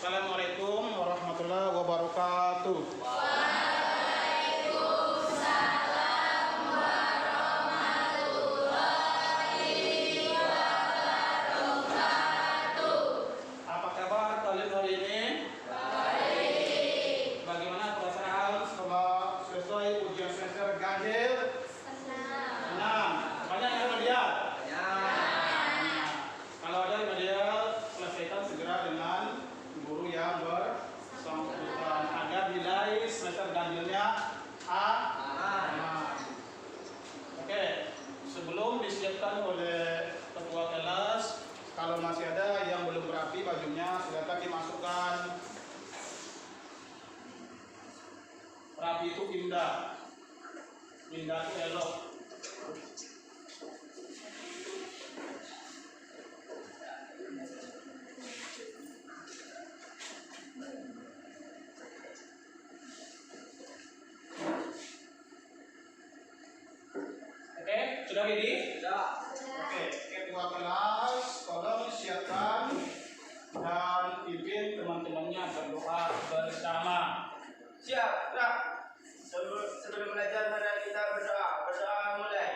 Assalamualaikum warahmatullahi wabarakatuh. Waalaikumsalam warahmatullahi wabarakatuh. Apa kabar kalian hari ini? Baik. Bagaimana perasaan setelah selesai ujian semester ganjil? Senang. Banyak yang remedial? Kalau ada remedial, selesaikan segera dengan guru yang bersangkutan agar nilai semester ganjilnya A. Oke, sebelum disiapkan oleh ketua kelas, kalau masih ada yang belum rapi bajunya, silakan dimasukkan. Rapi itu indah, indah itu elok. Oke, sudah ready? Sudah. Oke, ketua kelas tolong siapkan dan pimpin teman-temannya berdoa bersama. Siap, gerak. Sebelum belajar mari kita berdoa. Berdoa mulai.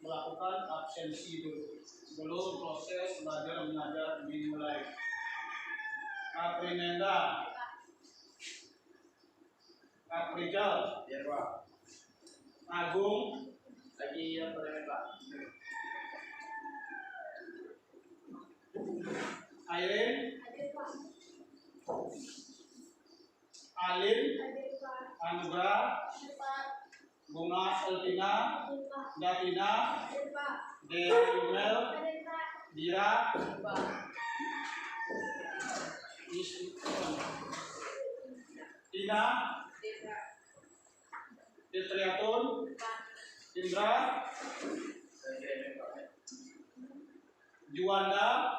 Melakukan absensi dulu sebelum proses belajar mengajar dimulai. Kaprinenda, Kaprijal, Biar Pak. Agung, Lagi yang pertama Pak. Airin, Alin, Anugrah, Bunga Elvina, Davina, Demel, Dira, Tina, Fitriatun, Indra, Juanda,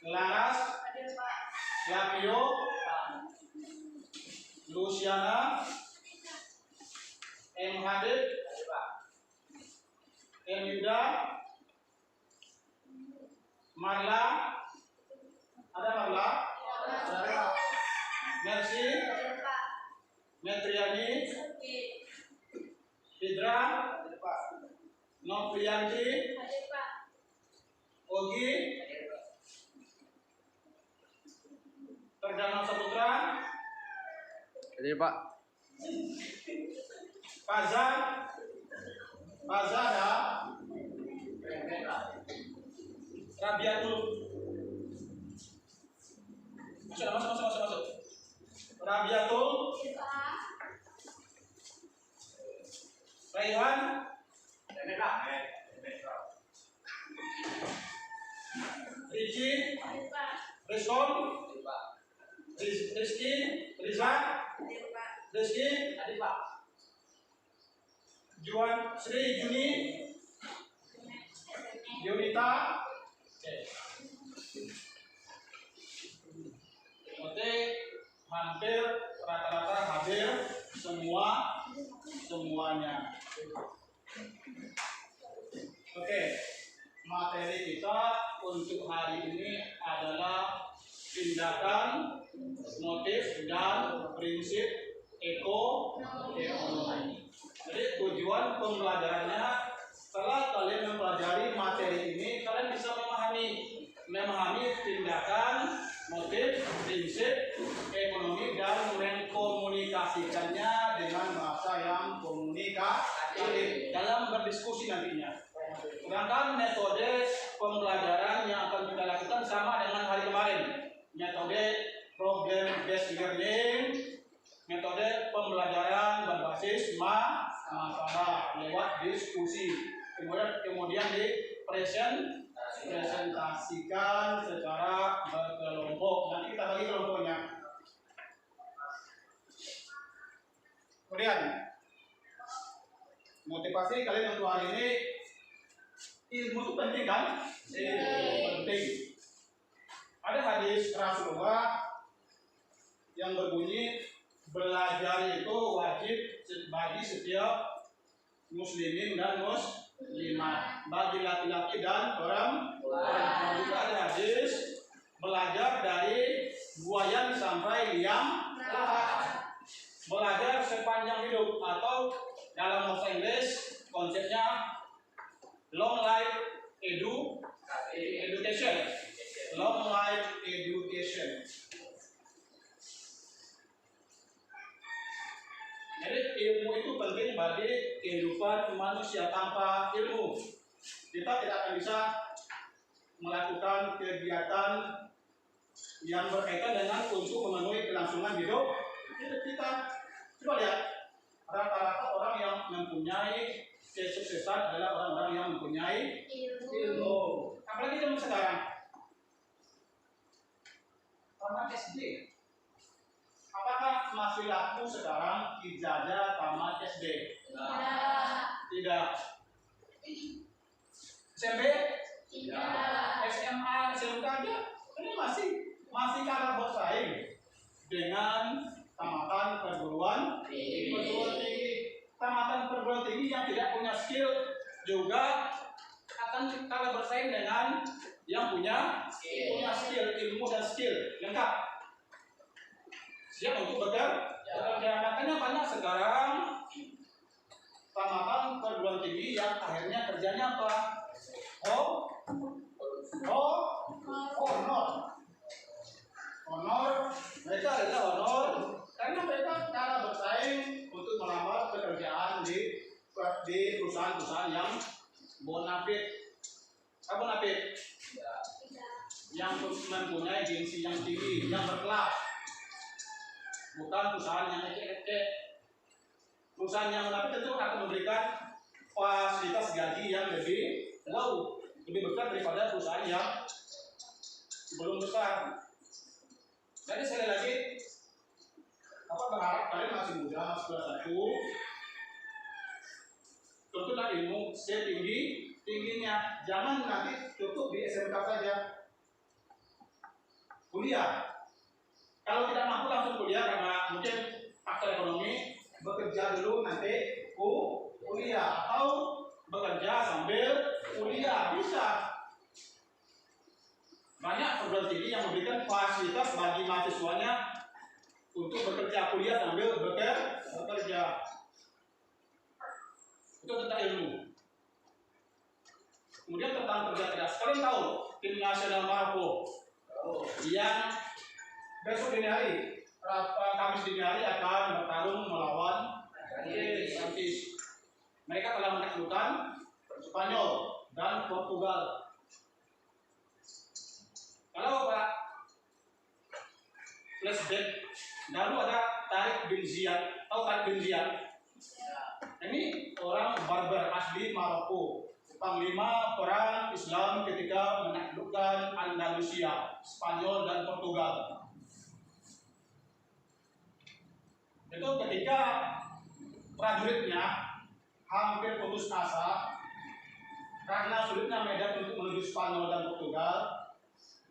Laras, Lapio, Luciana, M. Hadid, M. Yuda, Marla, ada Marla, Mercy, Metriani, Hidra, Noprianti, Ogi, Perdana Saputra, Jadi Pak. Fazal, ada, Rabiatul, masuk. Rabiatul, Raihan, Riji, Rizkon, Rizky, Riza, Rizky, Juan, Sri, Juni, Yunita. Oke, hampir rata-rata hadir semuanya. Oke, materi kita untuk hari ini adalah tindakan, motif, dan prinsip ekonomi. Jadi tujuan pembelajarannya, setelah kalian mempelajari materi ini, kalian bisa memahami tindakan, motif, prinsip ekonomi, dan mengkomunikasikannya dengan bahasa yang komunikatif dalam berdiskusi nantinya. Sedangkan metode pembelajaran yang akan kita lakukan sama dengan hari kemarin, metode problem based learning, metode pembelajaran berbasis masalah lewat diskusi, kemudian dipresentasikan secara berkelompok. Nanti kita bagi kelompoknya. Kemudian motivasi kalian untuk hari ini, ilmu itu penting kan? Penting. Ada hadis Rasulullah yang berbunyi belajar itu wajib bagi setiap muslimin dan muslimat, bagi laki-laki dan perempuan. Juga ada hadis belajar dari buayan sampai liang lahat, belajar sepanjang hidup, atau dalam bahasa Inggris konsepnya long life education. Long life education. Jadi ilmu itu penting bagi kehidupan manusia. Tanpa ilmu kita tidak akan bisa melakukan kegiatan yang berkaitan dengan untuk memenuhi kelangsungan hidup kita. Coba lihat, rata-rata orang yang mempunyai kesuksesan adalah orang-orang yang mempunyai ilmu. Apalagi zaman sekarang, tamat SD. Apakah masih laku sekarang ijazah tamat SD? Tidak. SMP? Tidak. SMA, SMK aja? Ini masih kalah bersaing dengan tamatan perguruan tinggi. Tamatan perguruan tinggi yang tidak punya skill juga akan kalah bersaing dengan yang punya skill, ilmu dan skill lengkap, siap untuk bekerja. Makanya banyak sekarang tamatan perguruan tinggi yang akhirnya kerjanya apa? Honor. Mereka adalah honor karena mereka kalah bersaing untuk melamar pekerjaan di perusahaan-perusahaan yang bonafit. Apa bonafit? Yang mempunyai gengsi yang tinggi, yang berkelas. Bukan perusahaan yang ecek-ecek. Perusahaan yang bonafit tentu akan memberikan fasilitas gaji yang lebih besar daripada perusahaan yang belum besar. Jadi sekali lagi, berharap kalian masih muda, masih kelas 1, tentulah ilmu setinggi-tingginya. Jangan nanti cukup di SMK saja. Kuliah. Kalau tidak mampu langsung kuliah karena mungkin faktor ekonomi, bekerja dulu nanti kuliah, atau bekerja sambil kuliah, bisa. Banyak perguruan tinggi yang memberikan fasilitas bagi mahasiswanya untuk bekerja, kuliah sambil bekerja. Itu tentang ilmu. Kemudian tentang kerja keras. Kalian tahu tim nasional Maroko yang besok dini hari, Kamis dini hari akan bertarung melawan Prancis. Mereka telah menaklukkan Spanyol dan Portugal. Kalau flashback, lalu ada Tariq bin Ziyad. Tahu Tariq bin Ziyad? Ini orang barbar asli Maroko, panglima perang Islam ketika menaklukkan Andalusia, Spanyol dan Portugal. Itu ketika prajuritnya hampir putus asa karena sulitnya medan untuk menuju Spanyol dan Portugal,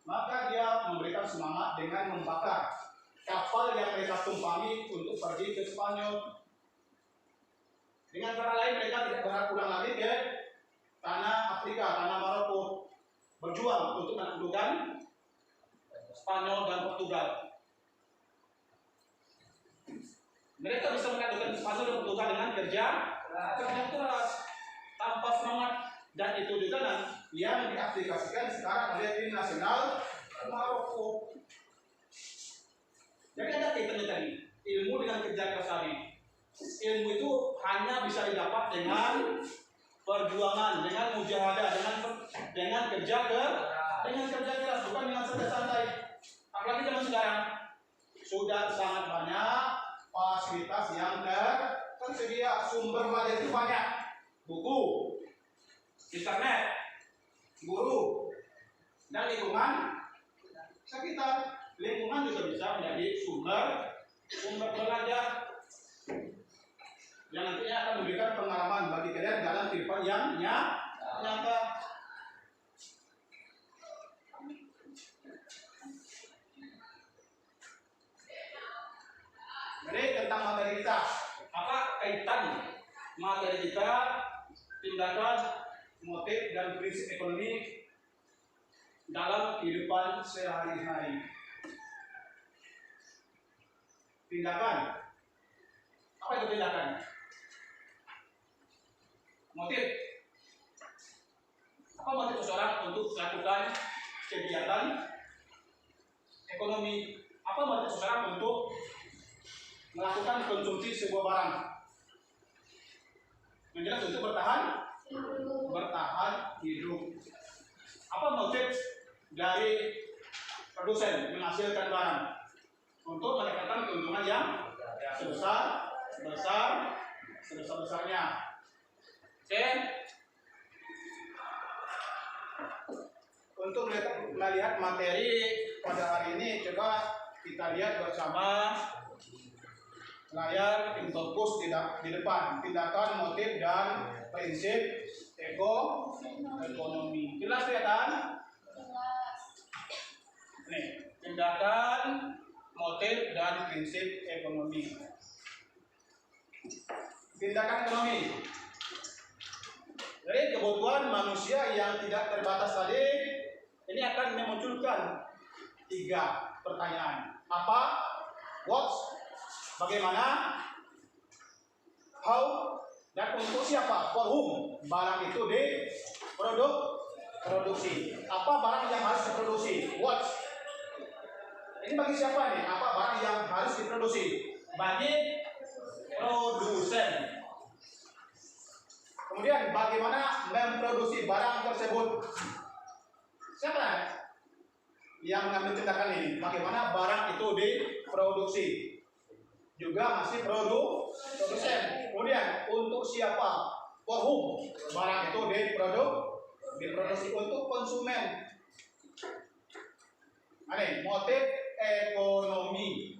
maka dia memberikan semangat dengan membakar kapal yang mereka tumpangi untuk pergi ke Spanyol. Dengan kata lain, mereka tidak berharap pulang lagi ke tanah Afrika, tanah Maroko, berjuang untuk menaklukkan Spanyol dan Portugal. Mereka bisa menaklukkan Spanyol dan Portugal dengan kerja keras, tanpa semangat. Dan itu juga yang diaplikasikan sekarang oleh tim nasional Maroko. Jadi ada kaitannya tadi, ilmu dengan kerja keras tadi. Ilmu itu hanya bisa didapat dengan perjuangan, dengan mujahadah, dengan kerja keras, bukan dengan santai-santai. Apalagi zaman sekarang sudah sangat banyak fasilitas yang tersedia, sumber belajar itu banyak, buku, internet, guru, dan lingkungan sekitar. Lingkungan juga bisa menjadi sumber belajar. yang nantinya akan memberikan pengalaman bagi kalian dalam kehidupan yang nyata. Jadi tentang materi kita, apa kaitan materi kita, tindakan, motif dan prinsip ekonomi dalam kehidupan sehari-hari. Tindakan, apa itu tindakan? Motif, apa motif seseorang untuk melakukan kegiatan ekonomi? Apa motif seseorang untuk melakukan konsumsi sebuah barang? Yang jelas untuk bertahan hidup. Apa motif dari produsen menghasilkan barang? Untuk mendapatkan keuntungan yang sebesar-besarnya. Oke. Untuk melihat materi pada hari ini, coba kita lihat bersama layar infocus di depan. Tindakan, motif dan prinsip ekonomi. Jelas kelihatan? Nih, tindakan, motif dan prinsip ekonomi. Tindakan ekonomi. Jadi kebutuhan manusia yang tidak terbatas tadi ini akan memunculkan 3 pertanyaan. Apa? What? Bagaimana? How? Dan untuk siapa? For whom? Barang itu diproduksi. Apa barang yang harus diproduksi? What? Ini bagi siapa nih? Apa barang yang harus diproduksi? Bagi produsen. Kemudian bagaimana memproduksi barang tersebut? Siapa yang mengambil tindakan ini? Bagaimana barang itu diproduksi? Juga masih produsen. Kemudian untuk siapa? For whom? Barang itu diproduksi untuk konsumen. Ini motif ekonomi.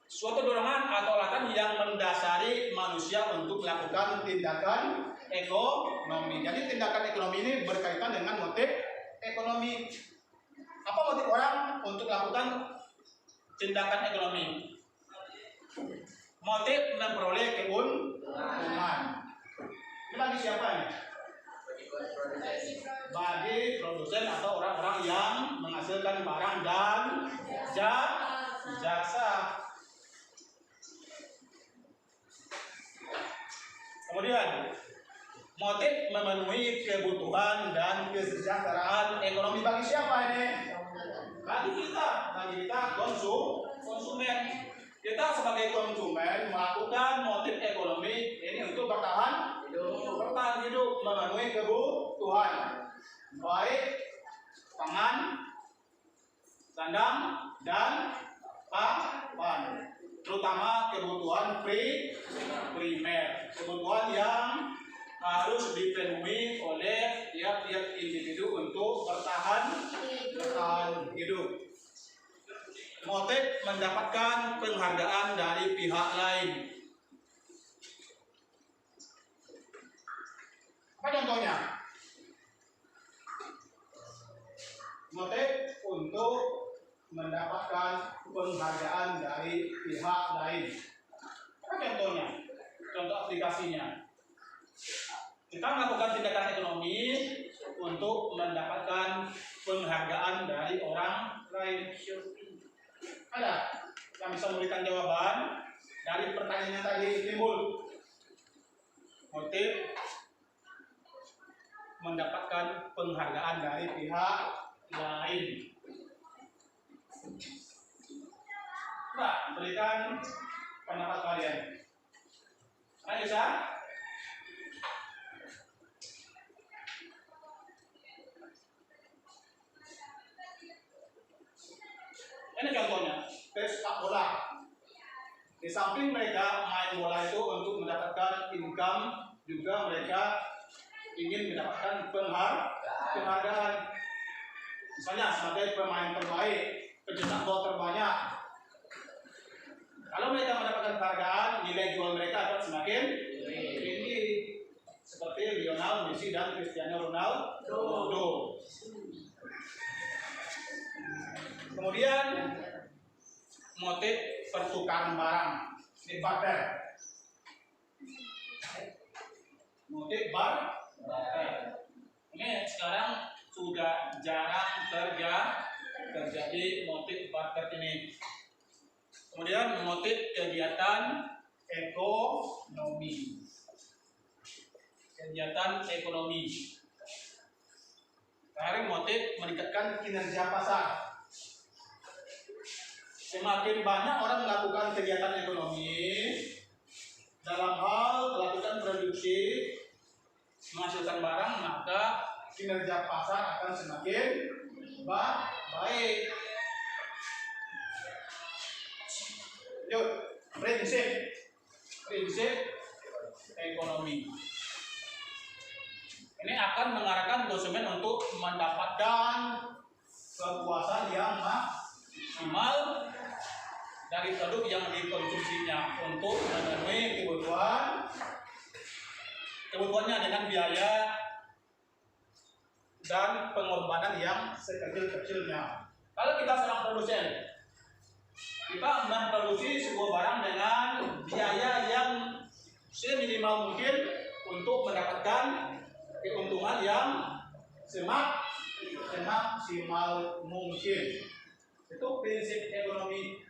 Suatu dorongan atau alasan yang mendasari manusia untuk melakukan tindakan ekonomi. Jadi tindakan ekonomi ini berkaitan dengan motif ekonomi. Apa motif orang untuk melakukan tindakan ekonomi? Motif memperoleh keuntungan. Ini bagi siapa nih? Bagi produsen atau orang-orang yang menghasilkan barang dan jasa. Kemudian motif memenuhi kebutuhan dan kesejahteraan ekonomi bagi siapa ini? Bagi kita konsumen. Kita sebagai konsumen melakukan motif ekonomi ini untuk bertahan hidup, memenuhi kebutuhan baik pangan, sandang dan papan, terutama kebutuhan primer, kebutuhan yang harus dipenuhi oleh tiap-tiap individu untuk bertahan hidup. Motif mendapatkan penghargaan dari pihak lain. Apa contohnya? Motif untuk mendapatkan penghargaan dari pihak lain. Apa contohnya? Contoh aplikasinya. Kita melakukan tindakan ekonomi untuk mendapatkan penghargaan dari orang lain. Ada yang bisa memberikan jawaban dari pertanyaan yang tadi timbul? Motif mendapatkan penghargaan dari pihak lain. Nah, berikan pendapat kalian. Ayo bisa? Ini contohnya, sepak bola. Di samping mereka main bola itu untuk mendapatkan income, juga mereka ingin mendapatkan penghargaan. Misalnya sebagai pemain terbaik, pencetak gol terbanyak, Kalau mereka mendapatkan penghargaan, nilai jual mereka akan semakin tinggi. Seperti Lionel Messi dan Cristiano Ronaldo. Kemudian motif pertukaran barang, ini barter. Motif barter. Ini sekarang sudah jarang terjadi motif barter ini. Kemudian motif kegiatan ekonomi. Kegiatan ekonomi. Sekarang motif meningkatkan kinerja pasar. Semakin banyak orang melakukan kegiatan ekonomi dalam hal melakukan produksi, menghasilkan barang, maka kinerja pasar akan semakin baik. Yuk, prinsip ekonomi. Ini akan mengarahkan konsumen untuk mendapatkan kepuasan yang maksimal dari produk yang dikonsumsinya untuk memenuhi kebutuhannya dengan biaya dan pengorbanan yang sekecil-kecilnya. Kalau kita seorang produsen, kita memproduksi sebuah barang dengan biaya yang seminimal mungkin untuk mendapatkan keuntungan yang semaksimal mungkin. Itu prinsip ekonomi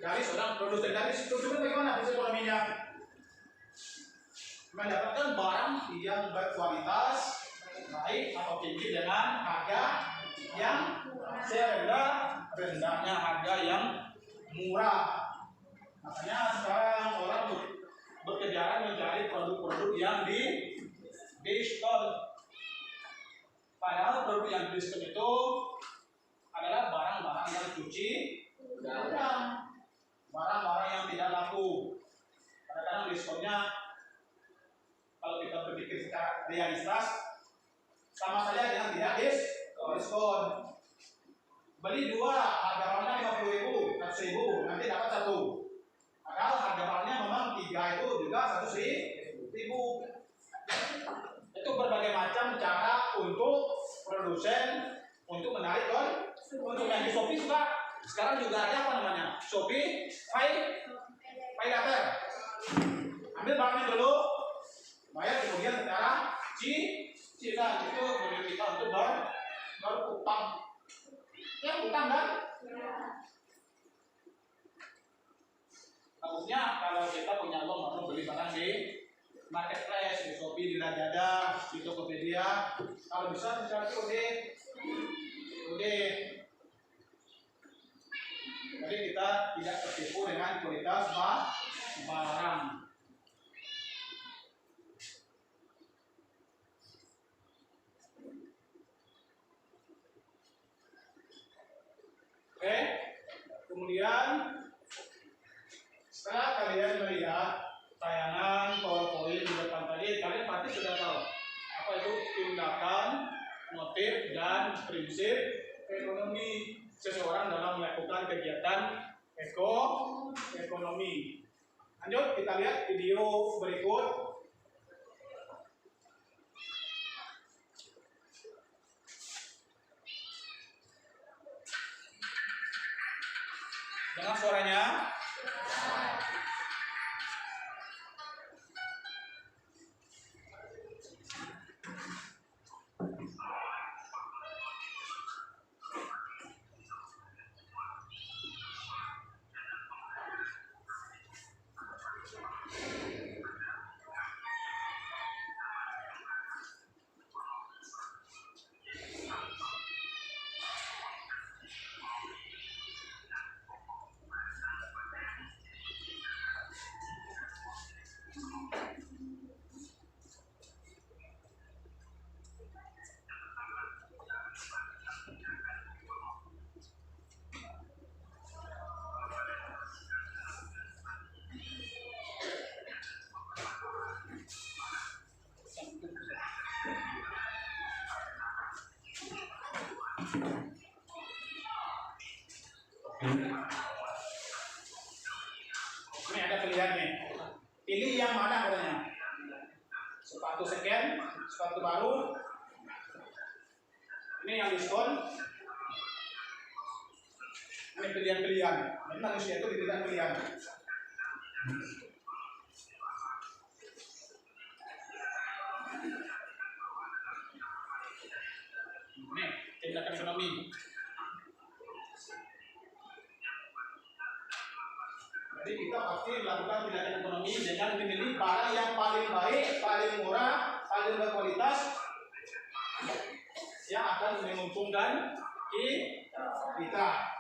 dari seorang produsen. Dari produsen bagaimana prinsip ekonominya? Mendapatkan barang yang berkualitas baik atau tinggi dengan harga yang serendah-rendahnya, harga yang murah. Makanya sekarang orang berkejaran mencari produk-produk yang diskon. Padahal produk yang diskon itu adalah barang-barang yang cuci ulang, barang-barang yang tidak laku. Kadang-kadang diskonnya, kalau kita berpikir secara realistis, sama saja dengan tidak diskon. Beli dua, harga barangnya 50.000, 100.000, nanti dapat satu. Padahal harga barangnya memang 3 itu juga 100.000. Itu berbagai macam cara untuk produsen untuk menarik untuk yang di Shopee juga. Sekarang juga ada apa namanya? Shopee Pay Later. Ambil barangnya dulu, bayar kemudian secara cicilan. Itu menurut kita untuk berutang. Ya utang kan? Bagusnya kalau kita punya uang mau beli barang di marketplace, di Shopee, di Lazada, di Tokopedia, kalau bisa dicari udah. Jadi kita tidak tertipu dengan kualitas barang. Oke, kemudian setelah kalian melihat tayangan PowerPoint di depan tadi, kalian pasti sudah tahu apa itu tindakan, motif, dan prinsip ekonomi seseorang dalam melakukan kegiatan ekonomi. Lanjut, kita lihat video berikut. Dengar suaranya? Pilih yang mana katanya? Sepatu second, sepatu baru. Ini yang diskon. Ini pilihan-pilihan. Ini manusia itu diberikan pilihan. Ini tindakan ekonomi. Jadi kita pasti melakukan tindakan ekonomi dengan memilih barang yang paling baik, paling murah, paling berkualitas, yang akan menguntungkan kita.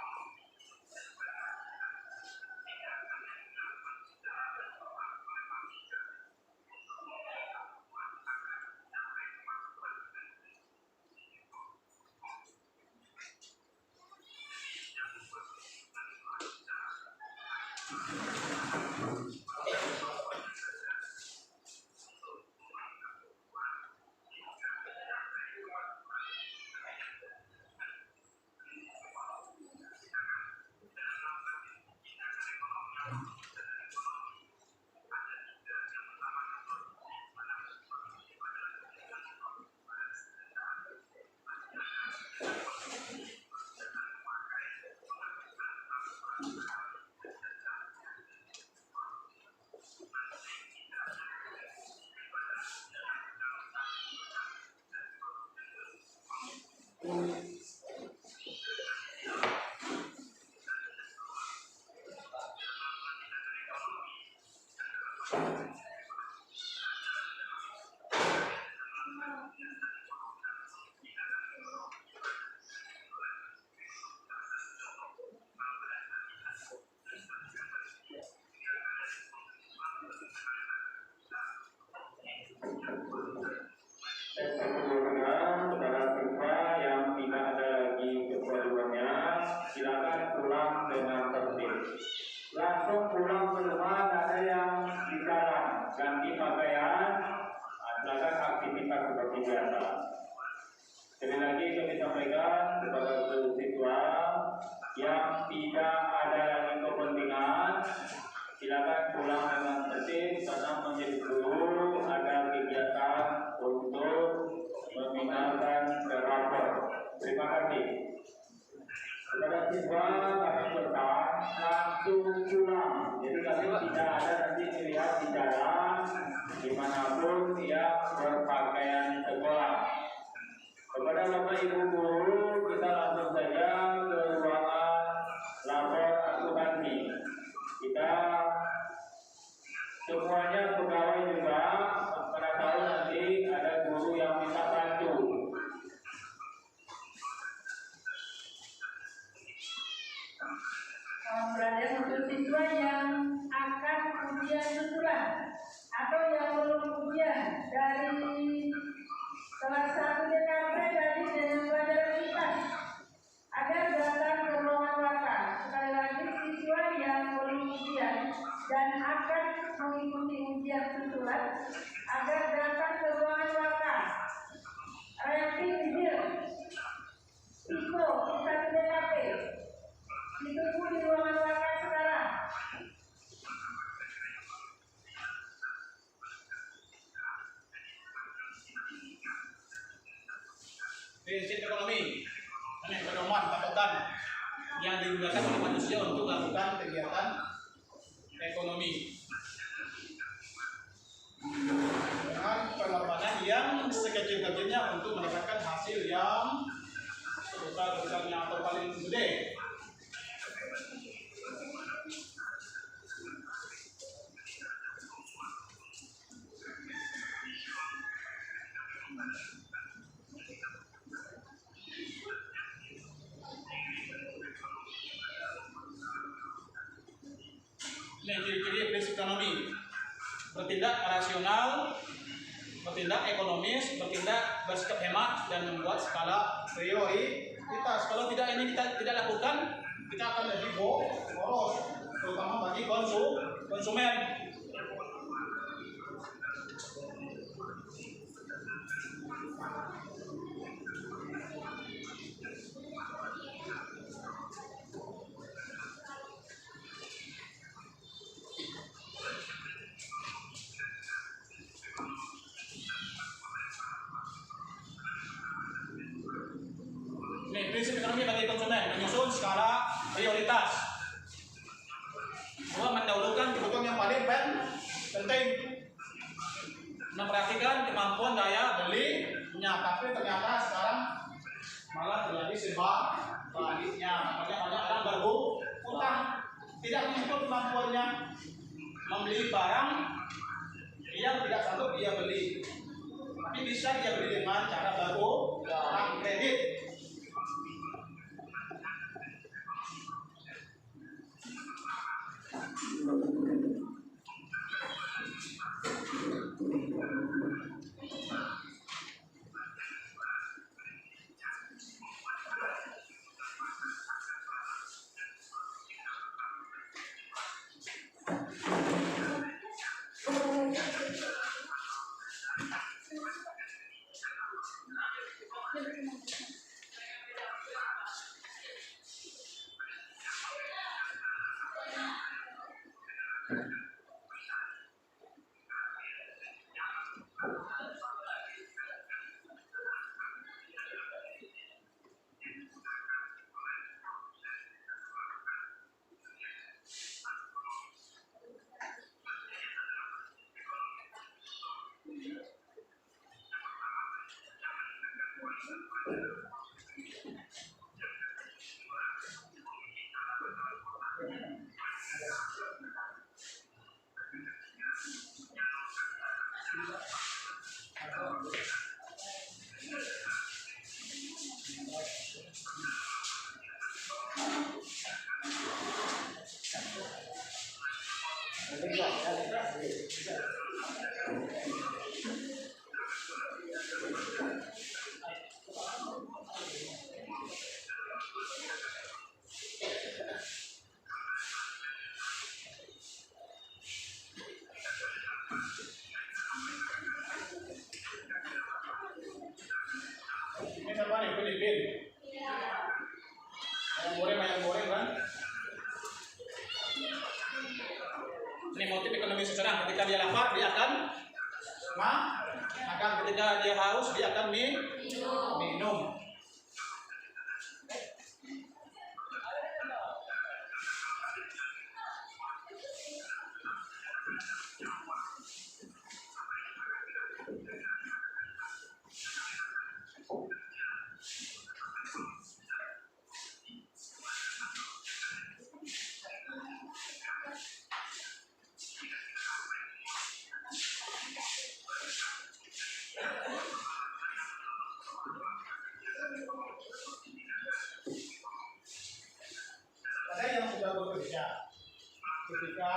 Langsung pulang ke rumah, tak ada yang dilarang. Ganti pakaian, lakukan aktivitas seperti biasa. Sekali lagi kami sampaikan kepada seluruh siswa yang tidak ada lagi kepentingan, silakan pulang dengan tertib karena menjadi guru ada kegiatan untuk memindahkan ke rapor. Terima kasih. Kepada siswa kami pesan langsung pulang. Jadi kami tidak ada nanti melihat di jalan dimanapun yang berpakaian sekolah. Kepada Bapak Ibu guru kita langsung saja ke ruangan lapor akuntansi. Kita semuanya pegawai juga pada tahu nanti ada guru yang minta bantu. Pelajaran untuk siswa yang akan ujian susulan atau yang belum ujian dari kelas 1 DKP dari dengan pelajaran kita agar datang ke ruangan waka. Sekali lagi siswa yang belum ujian dan akan mengikuti ujian susulan agar datang ke ruangan waka. Rating izin Piko kita DKP ditunggu di ruangan waka sekarang. Prinsip ekonomi, ini pedoman patokan yang digunakan oleh manusia untuk melakukan kegiatan ekonomi dengan pengorbanan yang sekecil-kecilnya untuk mendapatkan hasil yang sebesar-besarnya atau paling gede. Ini ciri-ciri prinsip ekonomi: bertindak rasional, bertindak ekonomis, bertindak bersikap hemat, dan membuat skala prioritas. Kalau tidak ini kita tidak lakukan, kita akan jadi boros, terutama bagi konsumen. Ini prinsip ekonomi bagi konsumen, menyusun skala prioritas. Dua, mendahulukan kebutuhan yang paling penting. Memperhatikan kemampuan daya belinya, tapi ternyata sekarang malah terjadi sebaliknya. Makanya banyak orang berhutang, tidak mengukur kemampuannya membeli barang yang tidak sanggup dia beli, tapi bisa dia beli dengan cara barang kredit. Ini siapa nih? Filipin. Ayam goreng kan? Ini motif ekonomi seseorang. Ketika dia lapar, dia akan makan. Ketika dia haus, dia akan minum. Ada yang sudah bekerja ketika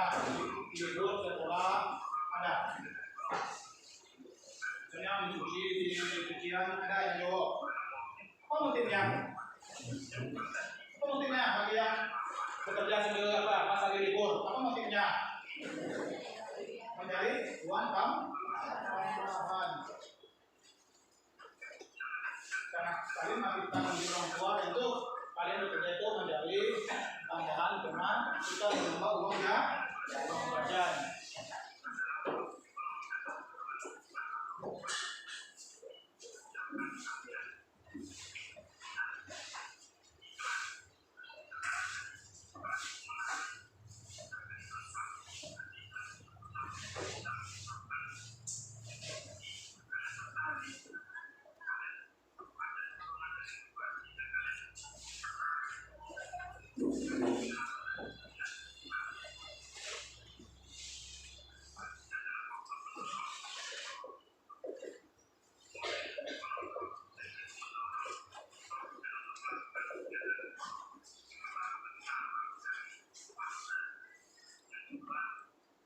libur sekolah ada. Misalnya mencuci di cucian ada yang jawab. Apa motifnya? Apa motifnya bagi yang bekerja sambil pas lagi libur? Apa motifnya? Mencari uang tambahan. Karena kalian masih tanggung di orang tua itu kalian bekerja itu mencari tambahan teman kita menambah uangnya uang jajan.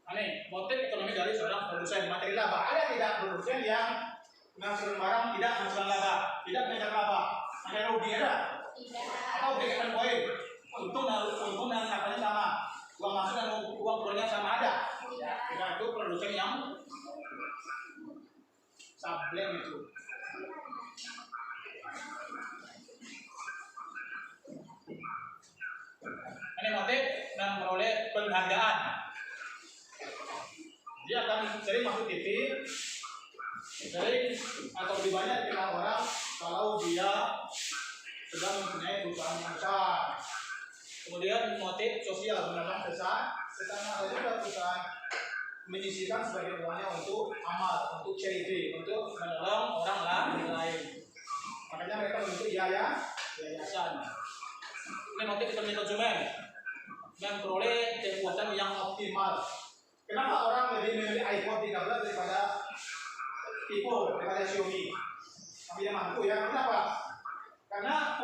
Aneh, motif ekonomi dari seorang produsen materi laba. Ada tidak produsen yang menghasilkan barang tidak menghasilkan laba, tidak menghasilkan laba, ada rugi ada? Atau break-even point, untung dan apanya sama, uang masuk dan uang keluarnya sama ada? Tidak, itu produsen yang sableng itu. Ini motif dan memperoleh penghargaan. Dia akan sering masuk TV, sering atau lebih banyak dikenal orang kalau dia sedang mempunyai perusahaan yang besar. Kemudian motif sosial menanam sesama juga perusahaan menyisihkan sebagian uangnya untuk amal, untuk charity, untuk menolong orang lain. Makanya mereka membentuk yayasan. Ini motif ekonomi konsumen dan peroleh kekuatan yang optimal. Kenapa orang lebih memilih iPhone 13 daripada Vivo, daripada Xiaomi? Tapi yang mampu ya, kenapa? Karena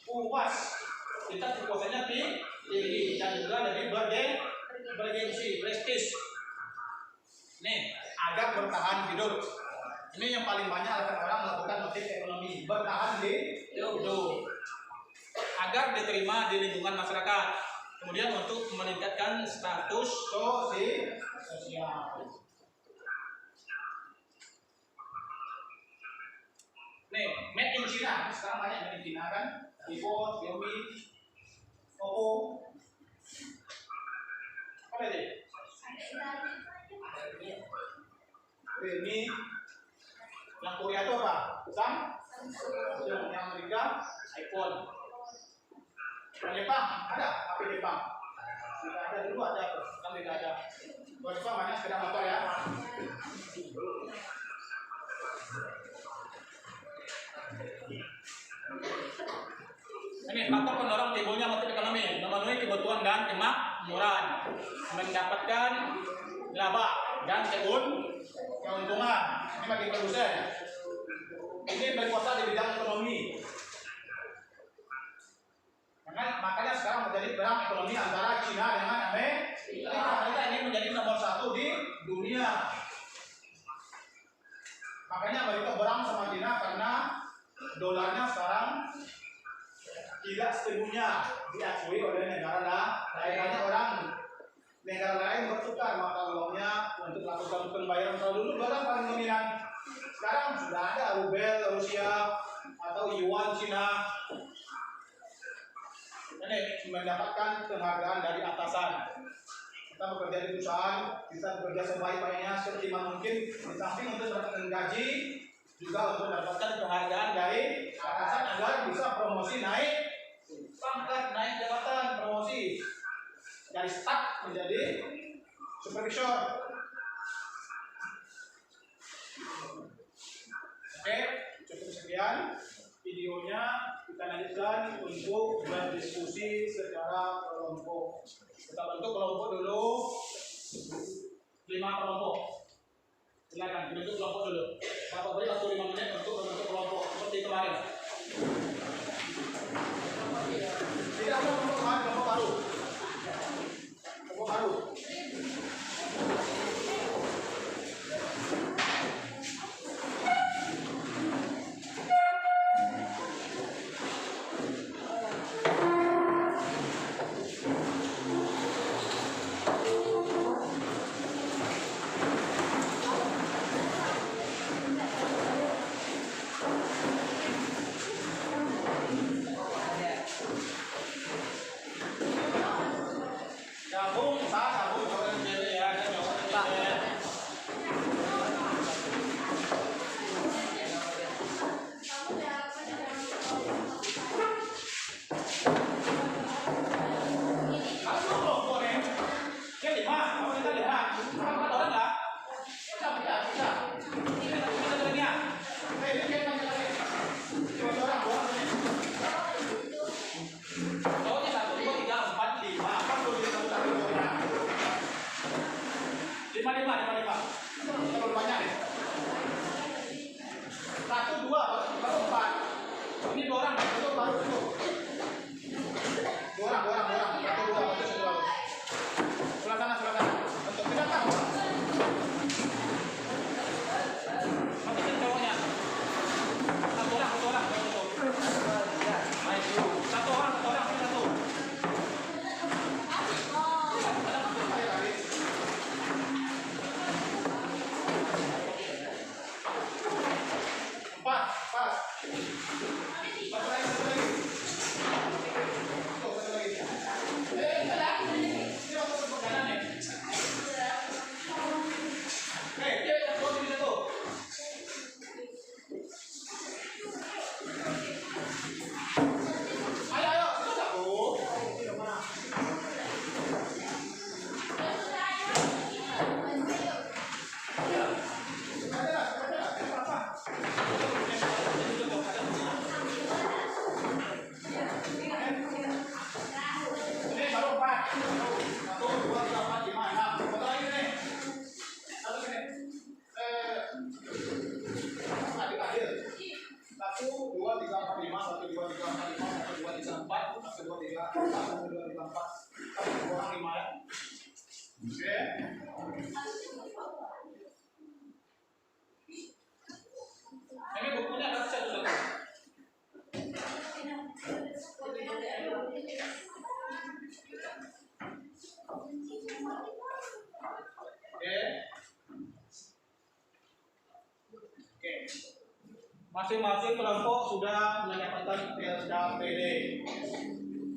puas, tingkat kepuasannya tinggi dan juga lebih bergengsi, prestis. Nih, agar bertahan hidup. Ini yang paling banyak orang melakukan motif ekonomi, bertahan hidup. Agar diterima di lingkungan masyarakat. Kemudian untuk meningkatkan status sosial. Nih, made in China. Sekarang banyak made in China kan? Vivo, Xiaomi, Oppo. Apa ini? Realme. Yang Korea itu apa? Samsung. Yang Amerika, iPhone. Yang Jepang ada HP Jepang. Tidak ada dulu ada, sekarang tidak ada. Kalau Jepang banyak sepeda motor ya. Ini faktor pendorong timbulnya motif ekonomi, memenuhi kebutuhan dan kemakmuran, mendapatkan laba dan keuntungan. Ini bagi produsen. Ini berkuasa di bidang ekonomi. Makanya sekarang menjadi perang ekonomi antara Cina dengan Amerika. Amerika ini menjadi nomor 1 di dunia. Makanya Amerika berang sama Cina karena dolarnya sekarang tidak sepenuhnya diakui oleh negara lain. Banyak orang negara lain bertukar mata uangnya untuk melakukan pembayaran. Kalau dulu dolar paling dominan. Sekarang sudah ada rubel Rusia atau yuan Cina. Ini mendapatkan penghargaan dari atasan. Kita bekerja di perusahaan, kita bekerja sebaik-baiknya setimpal mungkin. Di samping untuk mendapatkan gaji, juga untuk mendapatkan penghargaan dari atasan agar bisa promosi naik pangkat, naik jabatan, promosi dari staff menjadi supervisor. Oke, cukup sekian videonya. Kita lanjutkan untuk berdiskusi secara kelompok. Kita bentuk kelompok dulu 5 kelompok. Silakan bentuk kelompok dulu. Bapak beri waktu 5 menit untuk membentuk kelompok seperti kemarin. Tidak ada kelompok kemarin, kelompok baru. Kelompok baru. 2, 3, 1, 2, 3, 4. Kurang 5 ya. Oke. Ini bukunya ada saya sudah. Oke. Masing-masing kelompok sudah mendapatkan PD.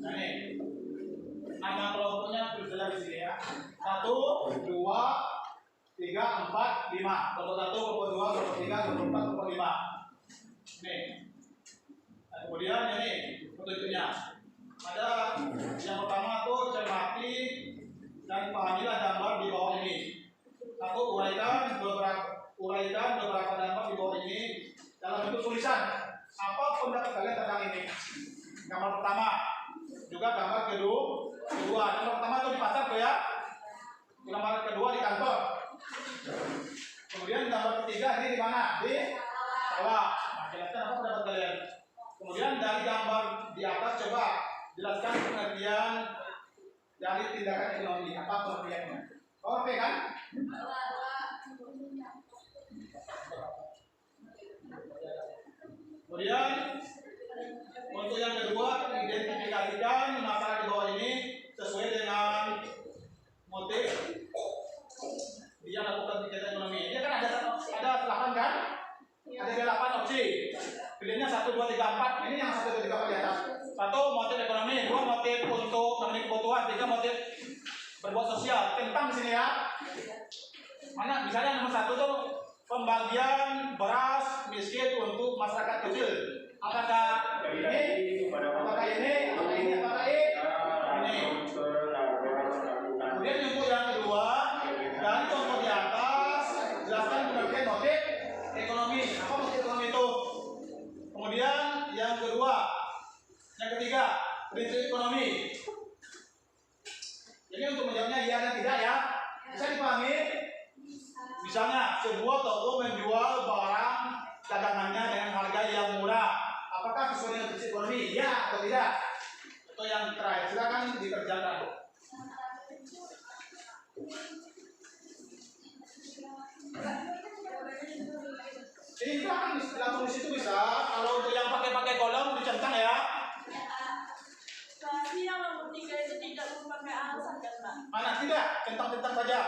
Nah, ini nama kelompoknya sudah di sini ya. 1, 2, 3, 4, 5. Kelompok 1, kelompok 2, kelompok 3, kelompok 4, kelompok 5. Nih. Nah, kemudian ini petunjuknya. Ada yang pertama tuh cermati dan pahamilah gambar di bawah ini. Satu, uraikan beberapa gambar di bawah ini dalam bentuk tulisan. Apa pendapat kalian tentang ini? Gambar pertama, juga gambar kedua. Gambar pertama itu di pasar tuh ya. Gambar kedua di kantor. Kemudian gambar ketiga ini di mana? Di sawah. Nah, jelaskan apa pendapat kalian? Kemudian dari gambar di atas coba jelaskan pengertian dari tindakan ekonomi. Apa pengertiannya? Oh, oke kan? Kemudian untuk yang kedua, identifikasikan masalah di bawah ini sesuai dengan motif dia lakukan kegiatan ekonomi. Dia kan ada 8 kan? Ada 8 opsi. Pilihnya 1, 2, 3, 4. Ini yang 1, 2, 3, 4 di atas. 1 motif ekonomi, 2 motif untuk memenuhi kebutuhan, 3 motif berbuat sosial. Tentang di sini ya. Mana misalnya nomor 1 tuh pembagian beras miskin untuk masyarakat kecil. Apakah ini? Apakah ini? Apakah ini? Apakah ini? Kemudian untuk yang kedua, dari contoh di atas, jelaskan pengertian motif ekonomi. Apa motif ekonomi itu? Kemudian yang kedua, yang ketiga, prinsip ekonomi. Jadi untuk menjawabnya iya dan tidak ya, bisa dipahami? Misalnya sebuah toko menjual barang dagangannya dengan harga yang murah. Apakah sesuai dengan prinsip ekonomi? Iya atau tidak? Atau yang terakhir, silakan dikerjakan. Ini kan istilah tulis itu bisa. Kalau untuk yang pakai kolom dicentang ya. Tapi yang nomor 3 itu tidak memakai alasan kan, Pak? Mana tidak? Centang-centang saja.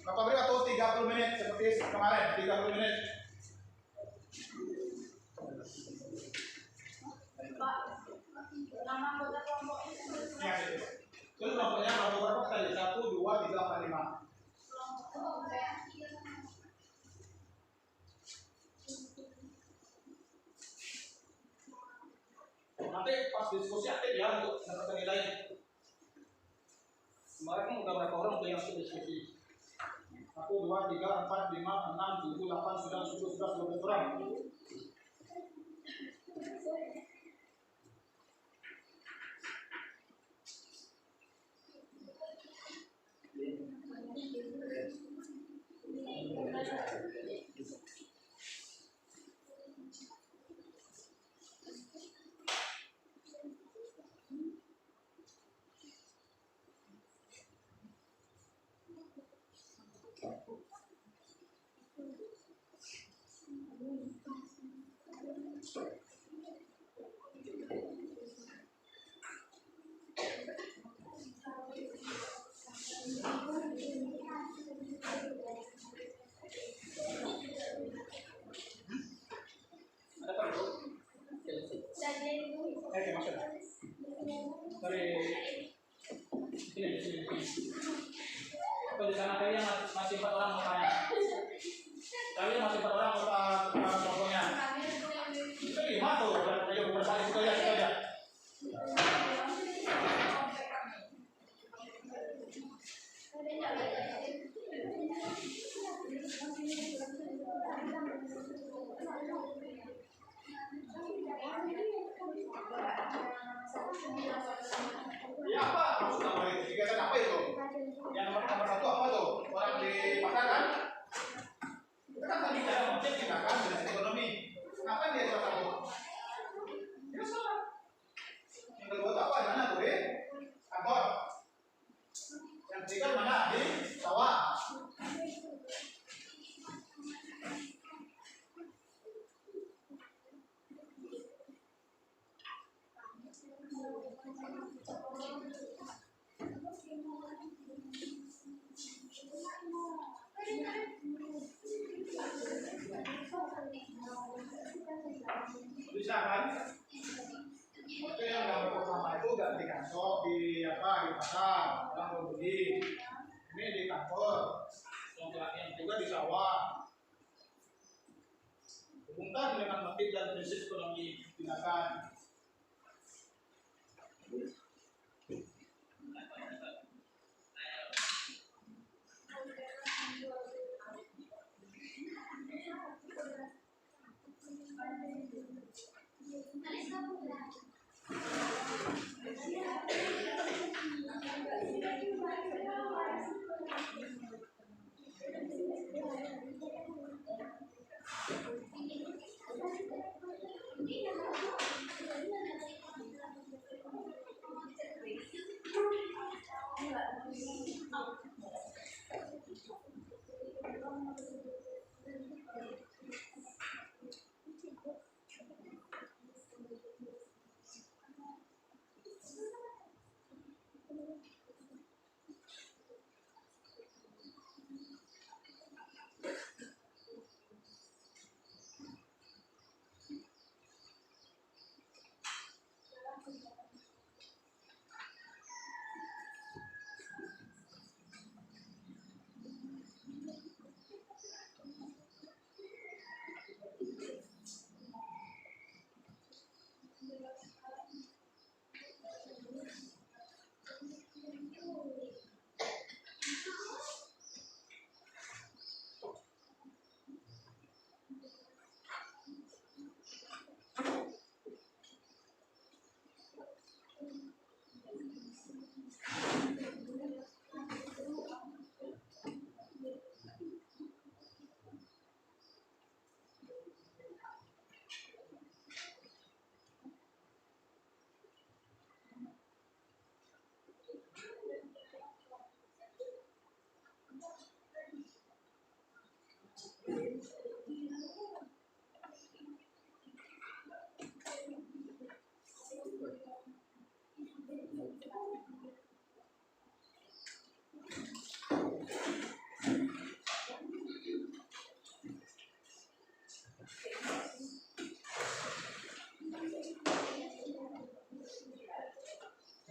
Bapak beri waktu 30 menit seperti kemarin, 30 menit. Pak, nama anggota kelompok itu Ya, itu. Terus kelompoknya kelompok berapa tadi? 1, 2, 3, 4, 5. Nanti pas diskusi aktif ya untuk mendapatkan nilai. Kemarin kan udah berapa orang tuh yang ikut diskusi? 1, 2, 3, 4, 5, 6, 7, 8, 9, 10, 11, 12 orang. Ada apa bro? Oke, masuk. Dari sini. Atau di sana kalian masih 4 orang mau tanya. Kalian masih 4 orang mau contohnya. Itu 5 tuh, ayo bersali situ aja. Ya apa? Maksud nama itu kegiatan apa itu? Yang nomor 1 apa tuh? Orang di pasar kan? Bisa kan? Oke, yang gambar pertama itu gak di kantor, di apa, di pasar, orang berbudi. Ini di kantor, yang juga di sawah. Hubungkan dengan motif dan prinsip ekonomi tindakan.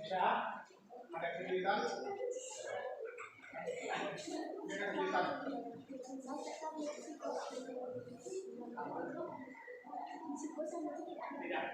Bisa? Ada kesulitan? Ada kesulitan? Tidak.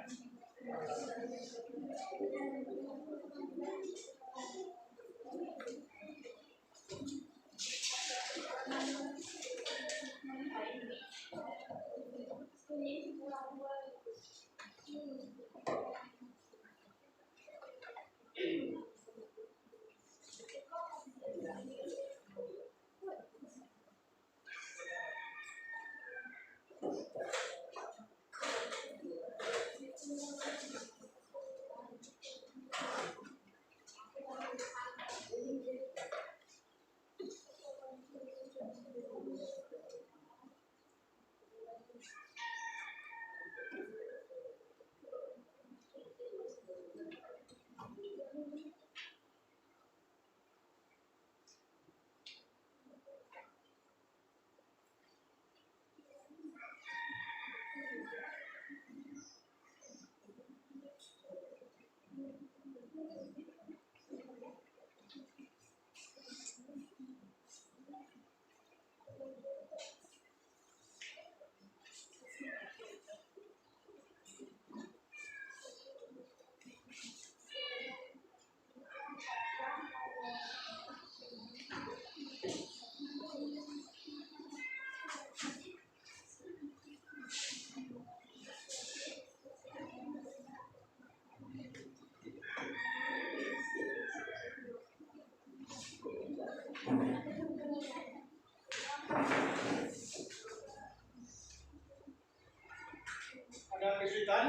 Ada kesulitan?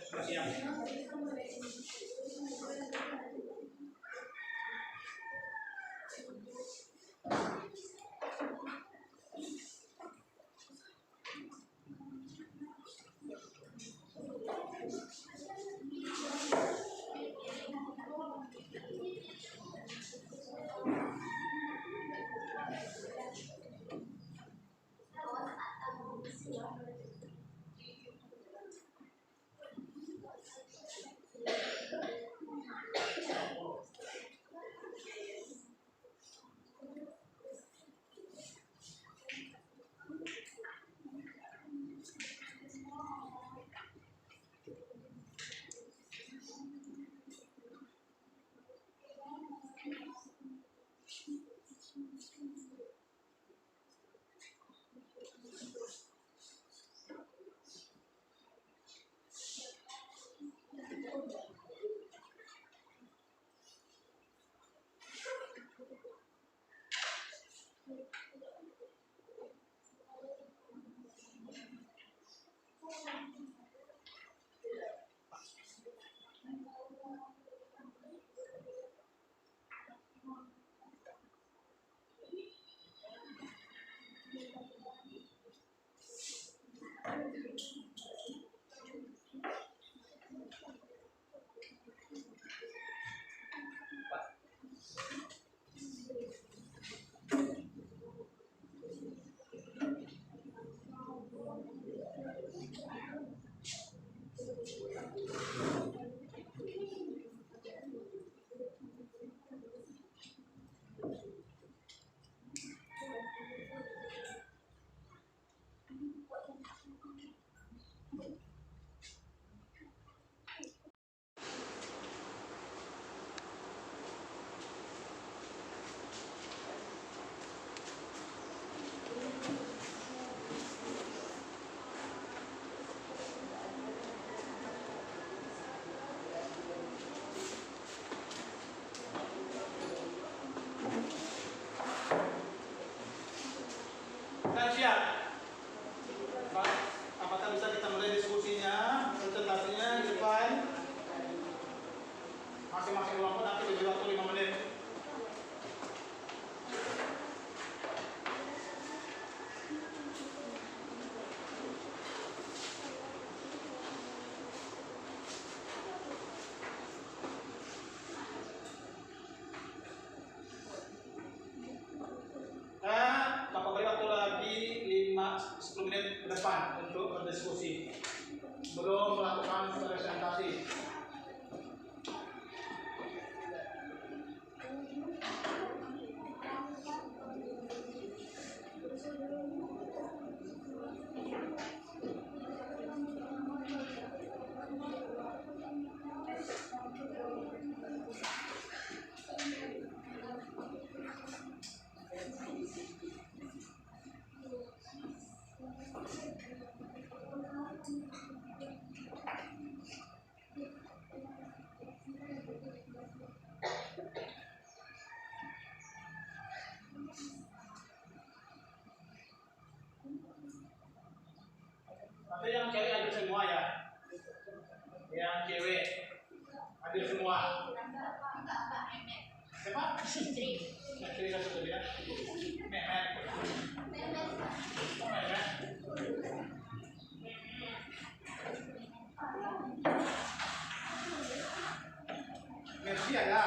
Sudah siap. Dan siap. Pak, apakah bisa kita mulai diskusinya, presentasinya di depan? Masing-masing kelompok nanti diberi waktu 5 menit. Bapak beri waktu lagi 5-10 menit ke depan untuk berdiskusi. Belum melakukan presentasi. Tapi yang cewek hadir semua ya. Yang cewek hadir semua. Siapa? Cewek satu tadi ya. Memet. Oh, Memet. Merci ada.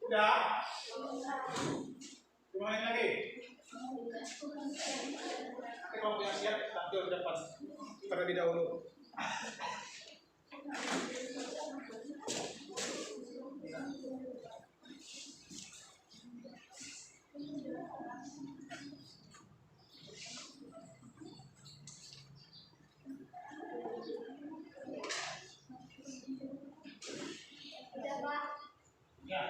Udah? Gimana lagi? Nanti kalau punya siap, tampil di depan terlebih dahulu. Ya,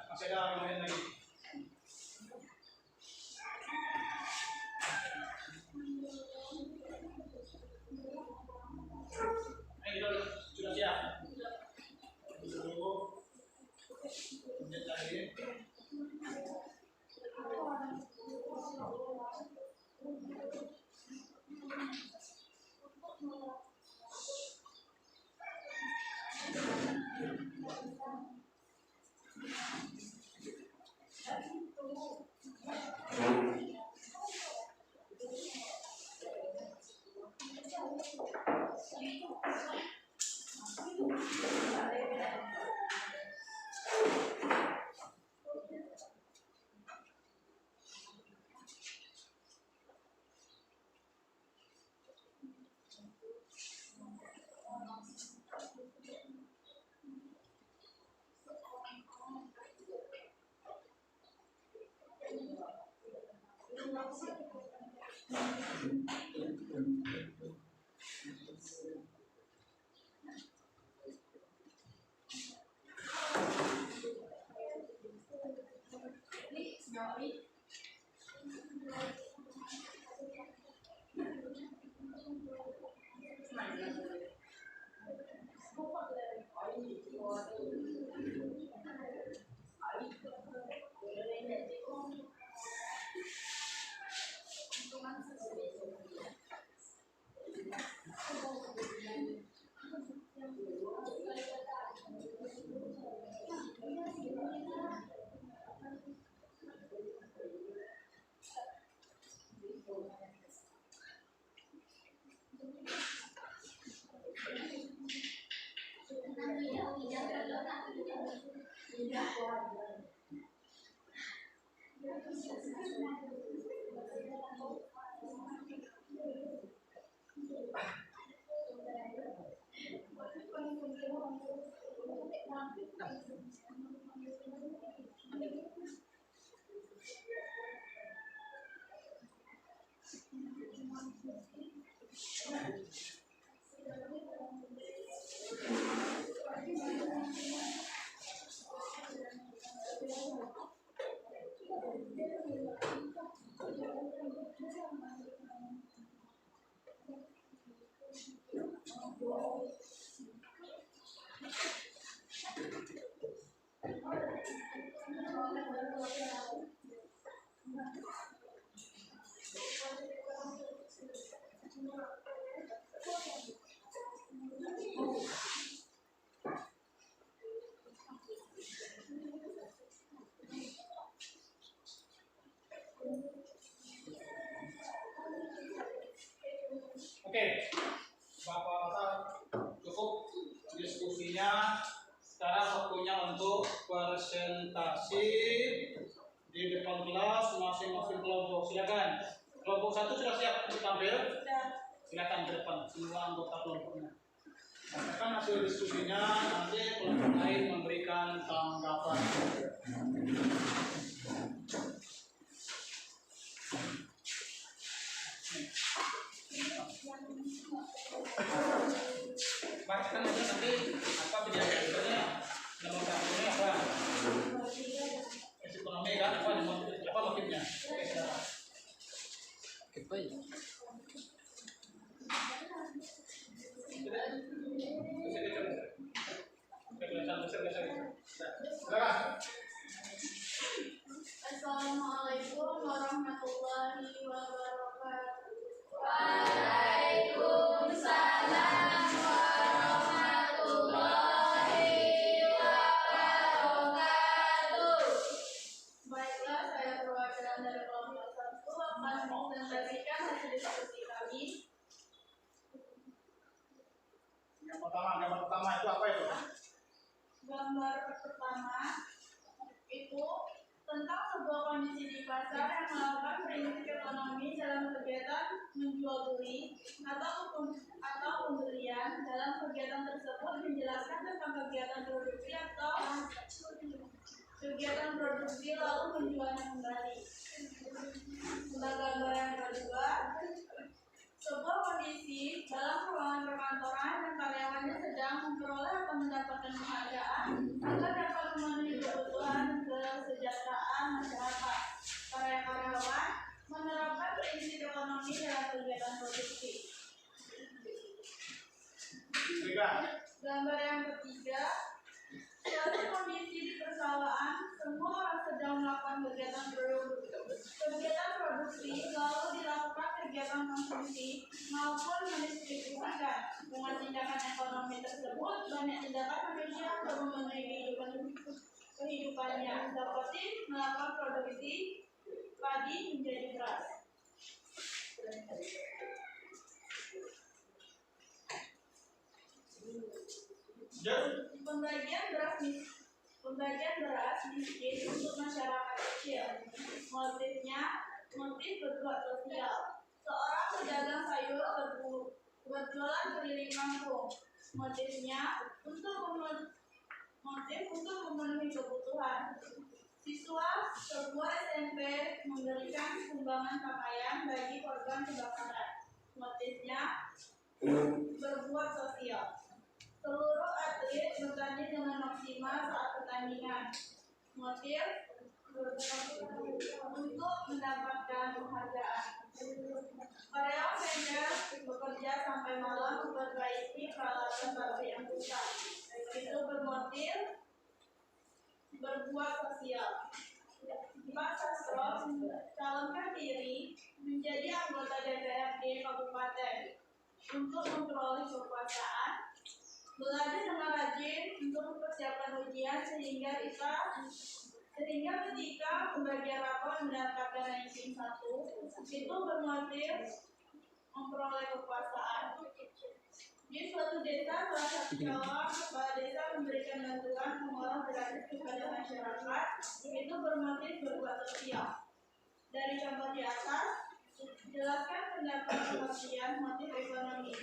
masih ada lumayan lagi. Ayo, sudah siap. Tunggu. Oke, Bapak cukup diskusinya. Sekarang waktunya untuk presentasi di depan kelas masing-masing kelompok. Silakan. Kelompok 1 sudah siap untuk tampil? Silakan ke depan semua anggota kelompoknya. Akan hasil diskusinya nanti kelompok lain memberikan tanggapan. Bacakan aja nanti apa penjelasannya. Nama kampusnya apa? Ekonomi kan apa motifnya? Oke, silakan. Assalamualaikum warahmatullahi wabarakatuh. Waalaikumsalam warahmatullahi wabarakatuh. Baiklah, saya perwakilan dari kelompok 1 akan mempresentasikan hasil diskusi kami. Gambar pertama itu apa itu? Gambar pertama itu tentang sebuah kondisi di pasar yang melakukan prinsip ekonomi dalam kegiatan menjual beli atau pembelian. Dalam kegiatan tersebut menjelaskan tentang kegiatan produksi atau kegiatan produksi lalu menjualnya kembali. Untuk gambar yang kedua, sebuah kondisi dalam ruangan perkantoran dan karyawannya sedang memperoleh atau mendapatkan penghargaan agar dapat memenuhi kebutuhan kesejahteraan masyarakat. Para karyawan menerapkan prinsip ekonomi dalam kegiatan produksi. Gambar yang ketiga, suatu kondisi di perusahaan, semua orang sedang melakukan kegiatan produksi, lalu dilakukan kegiatan konsumsi maupun mendistribusikan. Dengan tindakan ekonomi tersebut, banyak tindakan manusia untuk memenuhi kehidupannya, seperti melakukan produksi padi menjadi beras. Pembagian beras miskin untuk masyarakat kecil. Motif berbuat sosial. Seorang pedagang sayur berjualan keliling kampung. Motif untuk memenuhi kebutuhan. Siswa sebuah SMP memberikan sumbangan pakaian bagi korban kebakaran. Motifnya berbuat sosial. Seluruh atlet bertanding dengan maksimal saat pertandingan. Motif untuk mendapatkan penghargaan. Karyawan manajer bekerja sampai malam memperbaiki peralatan pabrik yang rusak. Itu bermotif berbuat sosial. Pak Sastro calonkan diri menjadi anggota DPRD Kabupaten untuk memperoleh kekuasaan, belajar dengan rajin untuk mempersiapkan ujian sehingga ketika pembagian rapor mendapatkan ranking 1, itu bermotif memperoleh kekuasaan. Di suatu desa, salah satu calon kepala desa memberikan bantuan mengolah gratis kepada masyarakat, itu bermotif berbuat sosial. Dari contoh di atas, jelaskan pendapat pengertian motif ekonomi.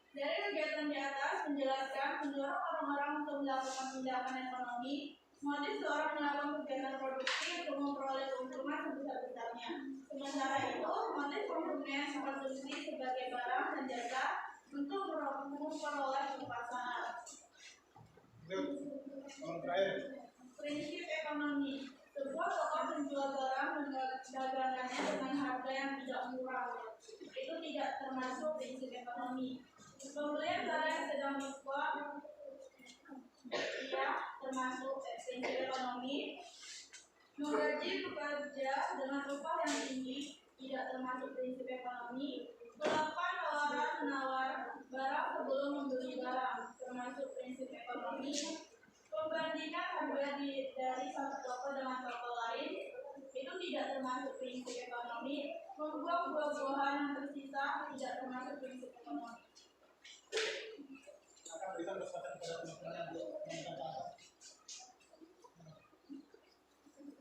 Dari kegiatan di atas menjelaskan mendorong orang-orang untuk melakukan tindakan ekonomi. Motif seorang melakukan kegiatan produksi untuk memperoleh keuntungan sebesar-besarnya. Sementara itu, motif pemurnian konsumsi sebagai barang dan jasa untuk memperoleh kekuasaan. Prinsip ekonomi. Sebuah toko menjual barang dagangannya dengan harga yang tidak murah. Itu tidak termasuk prinsip ekonomi. Pembelian barang yang sedang dijual termasuk prinsip ekonomi. Menggaji pekerja dengan upah yang tinggi tidak termasuk prinsip ekonomi. Melakukan tawaran-menawar barang sebelum membeli barang termasuk prinsip ekonomi. Pembandingan harga dari satu toko dengan toko lain itu tidak termasuk prinsip ekonomi. Membuang buah-buahan yang tersisa tidak termasuk prinsip ekonomi.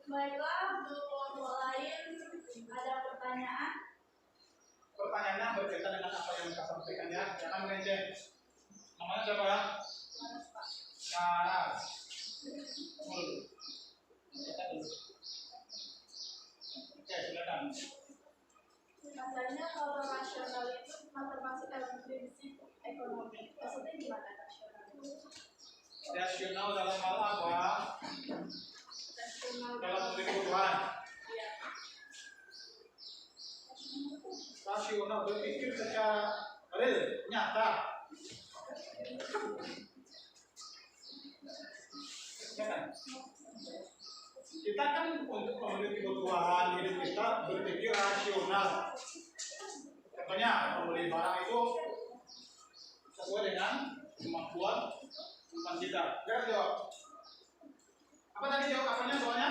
Baiklah, untuk kelompok lain ada pertanyaan? Pertanyaannya berkaitan dengan apa yang kita sampaikan ya. Jangan melenceng. Namanya siapa ya? Naras. Oke, silakan. Katanya kalau rasional itu termasuk dalam prinsip ekonomi. Maksudnya gimana rasional? Rasional dalam hal apa? Rasional Dalam kebutuhan. ya. Rasional berpikir secara real, nyata. Ya kan? Kita kan untuk memenuhi kebutuhan hidup kita berpikir rasional. Contohnya membeli barang itu sesuai dengan kemampuan kita. Ya, jawab. Apa tadi jawabannya soalnya?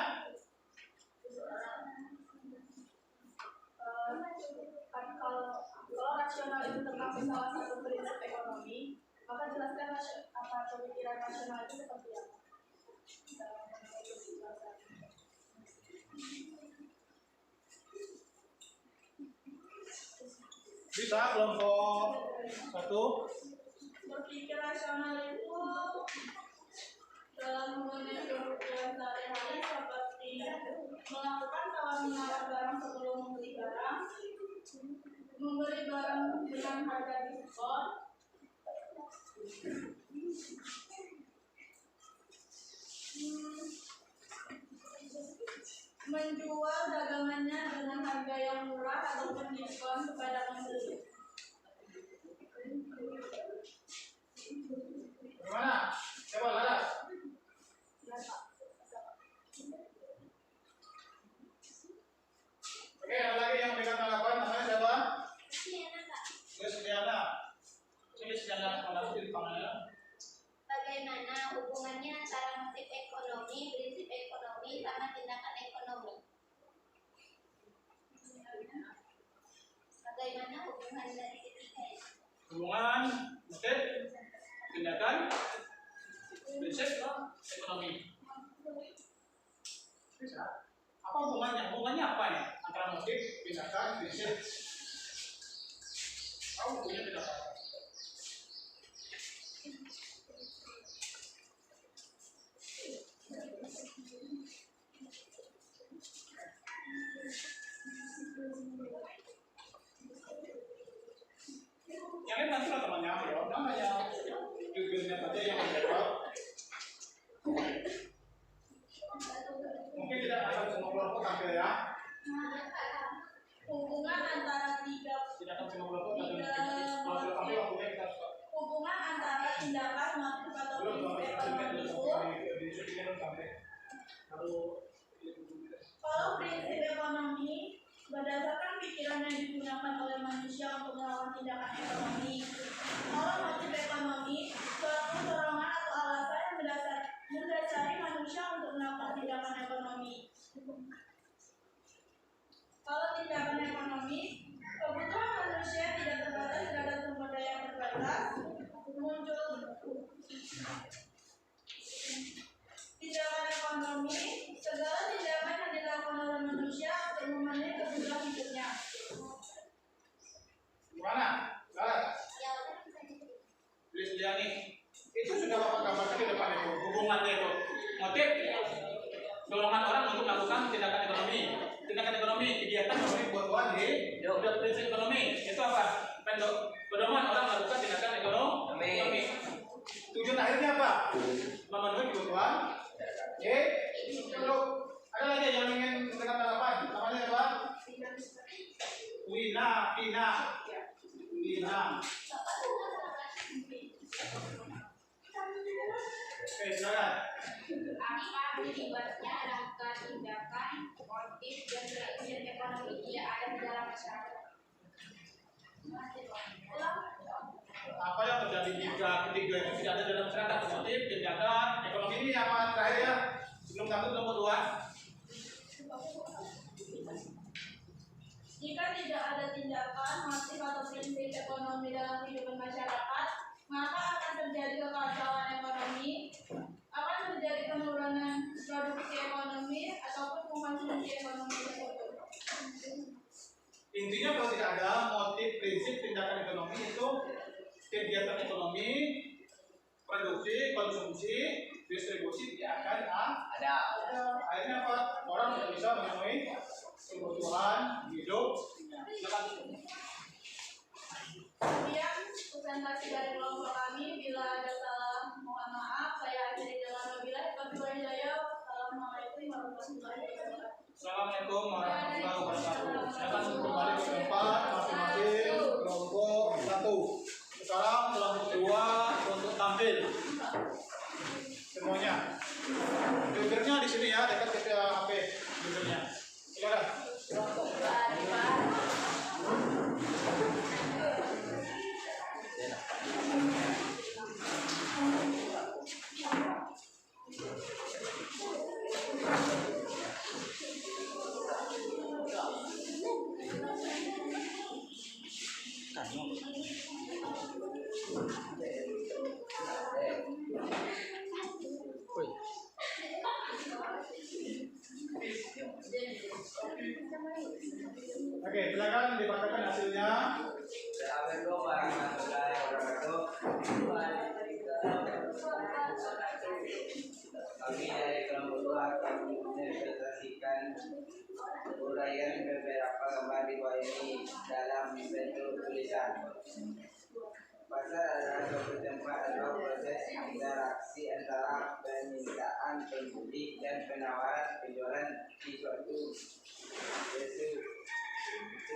Kalau rasional itu termasuk salah satu prinsip ekonomi, maka jelaskan apa pemikiran rasional itu seperti apa? Bisa kelompok 1. Berpikir rasional itu dalam memenuhi kebutuhan sehari-hari seperti melakukan tawar-menawar barang sebelum membeli barang, membeli barang dengan harga diskon, menjual dagangannya dengan harga yang murah ataupun diskon kepada pembeli. Bagaimana? Coba Laras. Oke, ada lagi yang memberikan tanggapan. Namanya siapa? Kristiana. Kristiana mana di tangannya? Bagaimana hubungannya antara motif ekonomi, prinsip ekonomi, sama tindakan ekonomi? Bagaimana hubungan dari ketiganya? hubungan motif tindakan prinsip ekonomi. Bisa. Apa hubungannya? Hubungannya apa nih antara motif, tindakan, prinsip? Tahu hubungannya tidak apa? Yang lain nanti lah temannya, bro. Namanya judulnya saja yang menjawab. Mungkin tidak akan semua kelompok tampil ya. Hubungan antara tiga Tidak akan semua kelompok tampil. Kalau sudah tampil waktunya kita stop. hubungan antara tindakan motif atau prinsip ekonomi itu. Kalau prinsip ekonomi berdasarkan pikiran yang digunakan oleh manusia untuk melakukan tindakan ekonomi. Kalau motif ekonomi suatu dorongan atau alasan yang mendasari manusia untuk melakukan tindakan ekonomi. Kalau tindakan ekonomi, kebutuhan manusia tidak terbatas pada sumber daya yang terbatas, muncul tindakan ekonomi, segala tindakan yang dilakukan oleh manusia untuk memenuhi kebutuhan hidupnya. Gimana? Salah. Tulis dia nih. Itu sudah Bapak gambarkan di depan itu. Hubungannya itu. Motif. Dorongan orang untuk melakukan tindakan ekonomi. Tindakan ekonomi, kegiatan ekonomi buat di udah prinsip ekonomi. Itu apa? Dorongan orang melakukan tindakan ekonomi. Tujuan akhirnya apa? Memenuhi kebutuhan. Lalu ada lagi yang ingin dengan tanggapan? Namanya apa? Wina. Oke, silakan. Apa akibatnya rangka tindakan, motif, dan prinsip ekonomi tidak ada di dalam masyarakat? Apa yang terjadi jika ketiga itu tidak ada dalam masyarakat? Motif, tindakan, ekonomi ini apa terakhir ya? Sebelum satu nomor 2. Jika tidak ada tindakan, motif atau prinsip ekonomi dalam kehidupan masyarakat, maka akan terjadi kekacauan ekonomi, akan terjadi penurunan produksi ekonomi ataupun konsumsi ekonomi tersebut. Intinya kalau tidak ada motif, prinsip, tindakan ekonomi itu kegiatan ekonomi, produksi, konsumsi, distribusi tidak akan ada. Akhirnya apa? Orang tidak bisa memenuhi kebutuhan hidup. Kemudian presentasi dari kelompok kami, bila ada salah mohon maaf, saya akhiri dengan wabillahi taufiq wal hidayah. Wassalamualaikum warahmatullahi wabarakatuh. Assalamualaikum warahmatullahi wabarakatuh. Silakan kembali ke tempat masing-masing kelompok 1. Sekarang kelompok 2 untuk tampil semuanya. Judulnya di sini ya, dekat ke HP judulnya. Silakan. Oke, silakan dibacakan hasilnya. Assalamualaikum warahmatullahi wabarakatuh. Kami dari kelompok 2 akan menginterpretasikan uraian beberapa gambar di bawah ini dalam bentuk tulisan. Pasar adalah suatu tempat atau proses interaksi antara permintaan pembeli dan penawaran penjualan di suatu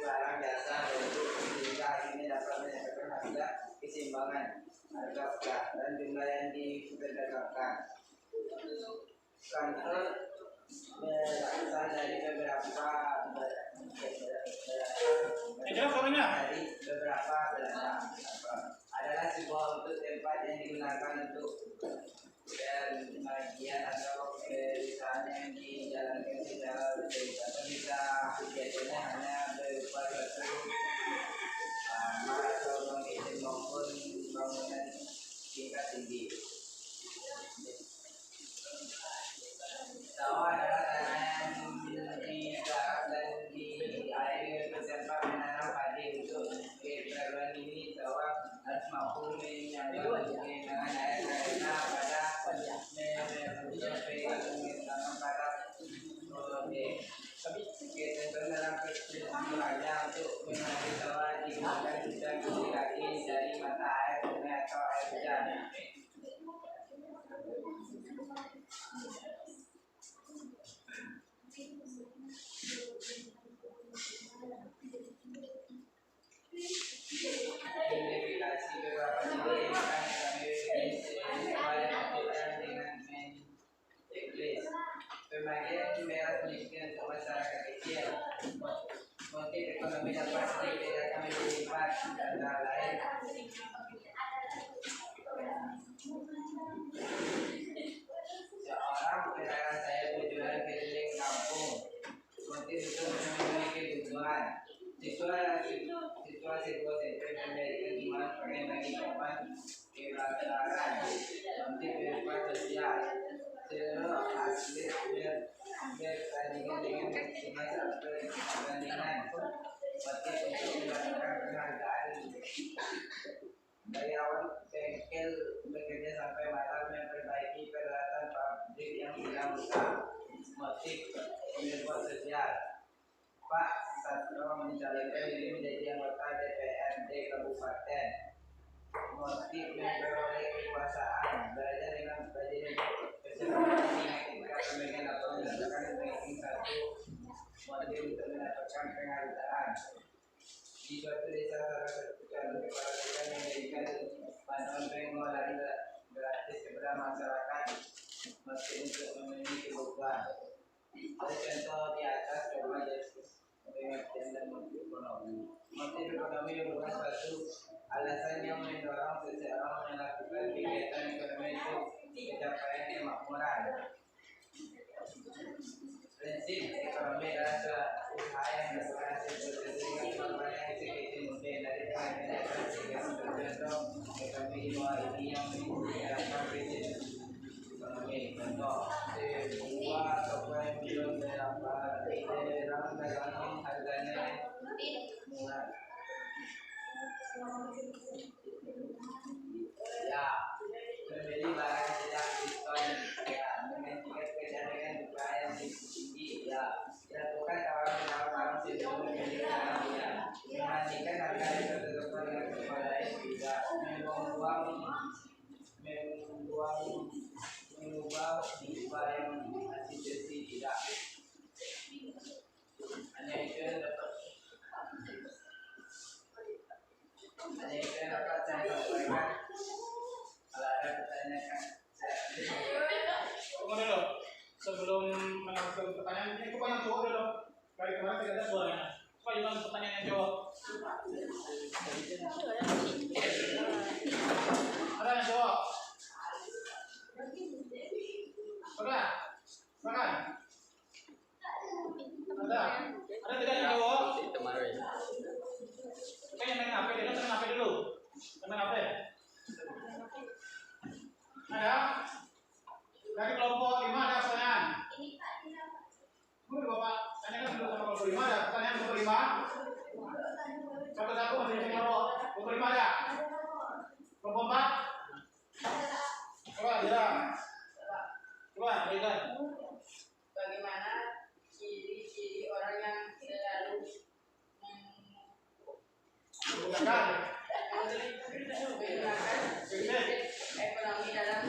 barang jasa sehingga akhirnya dapat menyebabkan harga keseimbangan harga dan jumlah yang diperdagangkan. Kantor berasal dari beberapa belanda adalah sebuah bentuk tempat yang digunakan untuk pengajian atau perusahaan yang dijalankan secara berbeda. Bisa biasanya hanya berupa suatu atau mengisi nomor kuning yang mungkin dengan air karena pada kita dalam kesimpulannya untuk mengenai bahwa digunakan juga kaki dari mata air sungai atau air hujan. Identifikasi beberapa nilai yang kami dengan checklist. Pembagian merah pendidikan untuk masyarakat kecil. Motif ekonomi dapat dibedakan menjadi 4 antara lain. Seorang pendengar saya berjualan keliling kampung. Motif itu memiliki kebutuhan. Situasi memberikan iman pengen bagi korban kebakaran. Motif berupa sosial. Seluruh atlet bertandingan dengan maksimal sampai pertandingan. Motif untuk mendapatkan penghargaan. Karyawan bengkel bekerja sampai malam memperbaiki peralatan pabrik yang sedang rusak. Motif berbuat sosial. Pak Satrio mencalonkan diri menjadi anggota DPRD Kabupaten. Motif memperoleh kekuasaan, belajar dengan presiden ketika pemilihan atau mendapatkan ranking 1. Motif untuk mendapatkan penghargaan. Di suatu desa salah satu calon kepala desa memberikan bantuan pengolahan gratis kepada masyarakat. Motif untuk memenuhi kebutuhan. Contoh di atas coba pengertian dan motif ekonomi. Motif ekonomi merupakan suatu alasan yang mendorong seseorang melakukan kegiatan ekonomi untuk pencapaian kemakmuran. Prinsip ekonomi adalah usaha yang dilakukan sesuai dengan kemampuan yang sedikit mungkin dari pengajaran sehingga contoh ekonomi di bawah ini yang menggunakan prinsip ekonomi. Contoh sebuah toko yang belum berapa dalam dagangan harganya murah. Ya, membeli barang sedang diskon ya, dengan tiket kecantikan juga yang tinggi ya, dilakukan tawaran barang sebelum membeli barangnya, membandingkan harga yang tertentu dengan toko lain juga, mengubah tipe yang masih bersih tidak. Hanya itu yang dapat saya sampaikan. Kalau ada pertanyaan, Tunggu dulu. Sebelum menanggapi pertanyaan, ini coba yang jawab dulu. Dari kemarin tidak ada suaranya. Coba juga pertanyaan yang jawab. Ada yang jawab? Ada? Makan? Ada? Ada tidak yang jawab? Oke, yang main HP dulu, main HP dulu. Main HP. Ada? Dari kelompok 5 ada pertanyaan. Dulu Bapak, tanyakan dulu sama kelompok 5 ada pertanyaan kelompok 5. Satu-satu masih di kelompok 5 ada. Kelompok 4. Coba, Dira. Coba, Dira. Bagaimana ciri-ciri orang yang selalu Menggunakan ekonomi dalam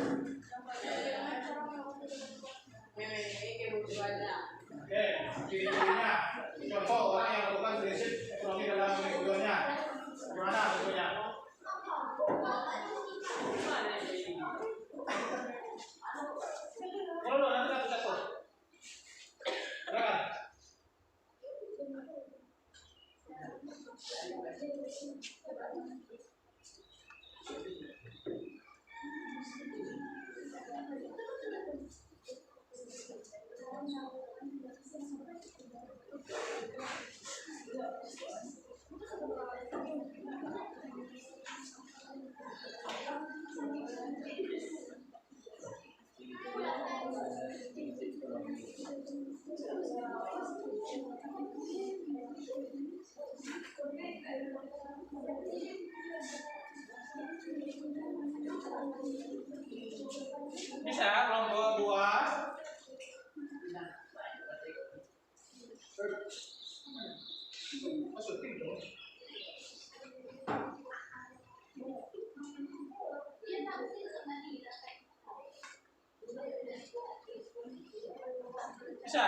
memenuhi kebutuhannya. Oke, ciri-cirinya. Contoh orang yang melakukan prinsip ekonomi dalam kehidupannya. Gimana bentuknya? Kalau nanti satu-satu. Ada kan? Bisa kelompok 2. Bisa.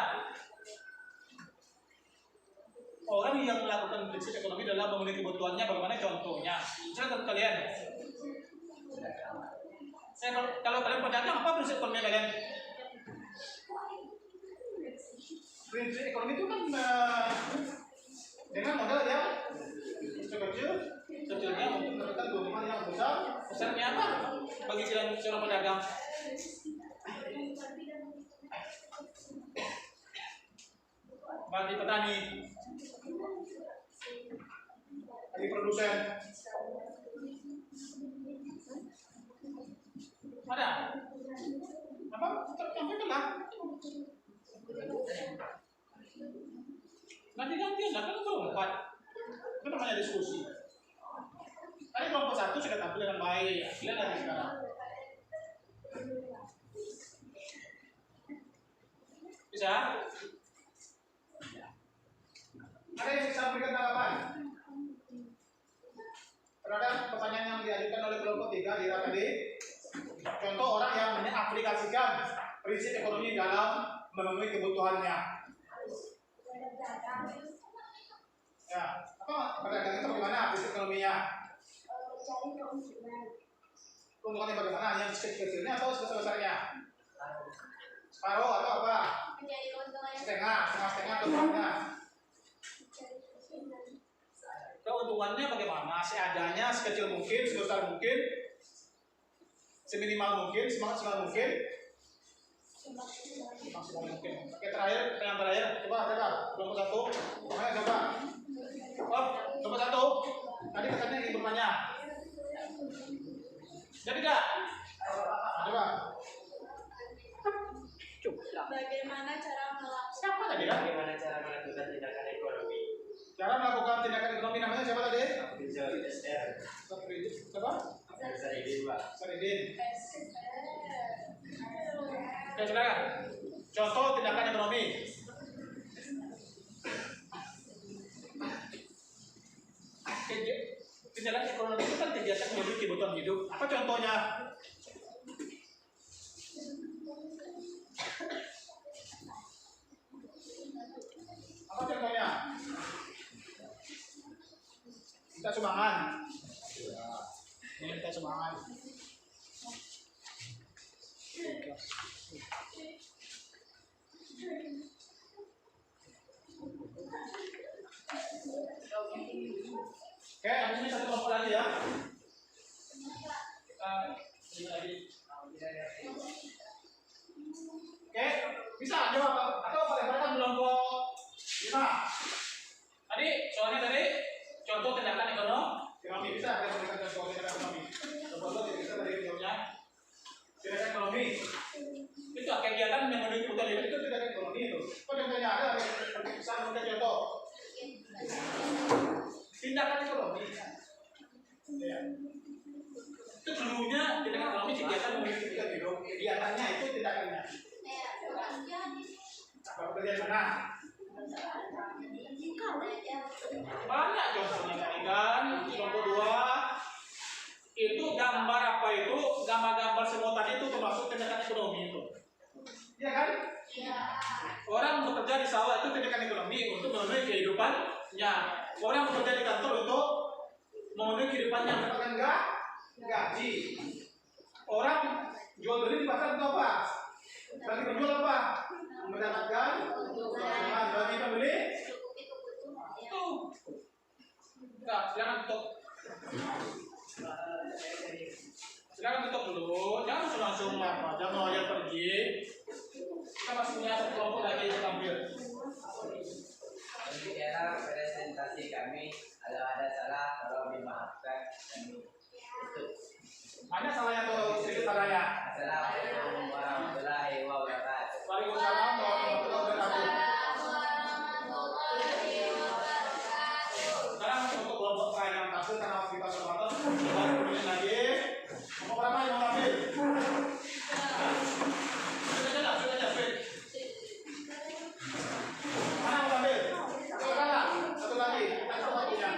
Orang yang melakukan prinsip ekonomi dalam memenuhi kebutuhannya bagaimana contohnya? Misalnya kalian, kalau kalian pedagang, apa prinsip ekonomi kalian? Prinsip ekonomi itu kan dengan modal yang kecilnya untuk mendapatkan keuntungan yang besar. Besarnya apa? Bagi kalian seorang pedagang, bagi petani, bagi produsen, ada apa? Sampaikanlah. Ganti-gantian lah, kan berempat. Itu namanya diskusi. Tadi kelompok 1 sudah tampil dengan baik. Lihat lagi sekarang. Bisa? Ada yang bisa memberikan tanggapan terhadap pertanyaan yang diajukan oleh kelompok 3 di tadi? Contoh orang yang mengaplikasikan prinsip ekonomi dalam memenuhi kebutuhannya. Ya, apa pedagang itu bagaimana prinsip ekonominya? Keuntungannya bagaimana? Yang kecil-kecilnya atau sebesar-besarnya? Separuh atau apa? Setengah atau setengah. Keuntungannya bagaimana? Seadanya, sekecil mungkin, sebesar mungkin, seminimal mungkin, semaksimal mungkin, maksimal mungkin. Oke, terakhir, yang terakhir, coba, kelompok 1, pokoknya coba. Oh, kelompok 1, tadi katanya ingin bertanya. Jadi tidak? Coba. Bagaimana cara melakukan? Siapa tadi kan? Bagaimana cara melakukan tindakan ekonomi? Cara melakukan tindakan ekonomi namanya siapa tadi? Siapa? Saridin. Oke, silakan. Contoh tindakan ekonomi. Tindakan ekonomi itu kan kegiatan memenuhi kebutuhan hidup. Apa contohnya? Apa contohnya? Minta sumbangan. Minta sumbangan. Oke, habis ini satu kelompok lagi ya. Kita ini lagi. Oke, bisa jawab atau bagaimana kelompok 5? Tadi soalnya tadi contoh tindakan ekonomi bisa ada berikan contoh tindakan ekonomi. Contoh bisa dari videonya. Tindakan ekonomi itu kegiatan yang memenuhi kebutuhan hidup itu tindakan ekonomi itu. Kok contohnya ada bisa memberikan contoh tindakan ekonomi. Ya. Itu dulunya tindakan ekonomi kegiatan memenuhi kebutuhan hidup. Kegiatannya itu tindakannya. Bapak kerja di mana? Banyak contohnya kan. Contoh 2 itu gambar apa itu? Gambar-gambar semua tadi itu termasuk tindakan ekonomi itu. Iya kan? Iya. Orang bekerja di sawah itu tindakan ekonomi untuk memenuhi kehidupannya. Orang bekerja di kantor untuk memenuhi kehidupannya, mendapatkan gaji. Orang jual beli di pasar itu apa? Bagi penjual apa? Mendapatkan keuntungan bagi pembeli. Itu. Enggak, silakan tutup. Silakan tutup dulu. Jangan langsung apa, jangan aja pergi. Kita masih punya satu kelompok lagi yang tampil. Untuk era presentasi kami, kalau ada salah tolong dimaafkan. Mana salahnya tuh sedikit salahnya? Assalamualaikum warahmatullahi wabarakatuh. Waalaikumsalam warahmatullahi wabarakatuh. Sekarang untuk kelompok yang tampil berhasil karena kita terbatas. Kemudian lagi. Mau berapa yang mau ambil? Sudah Fit. Mana mau ambil? Satu lagi. Satu waktunya.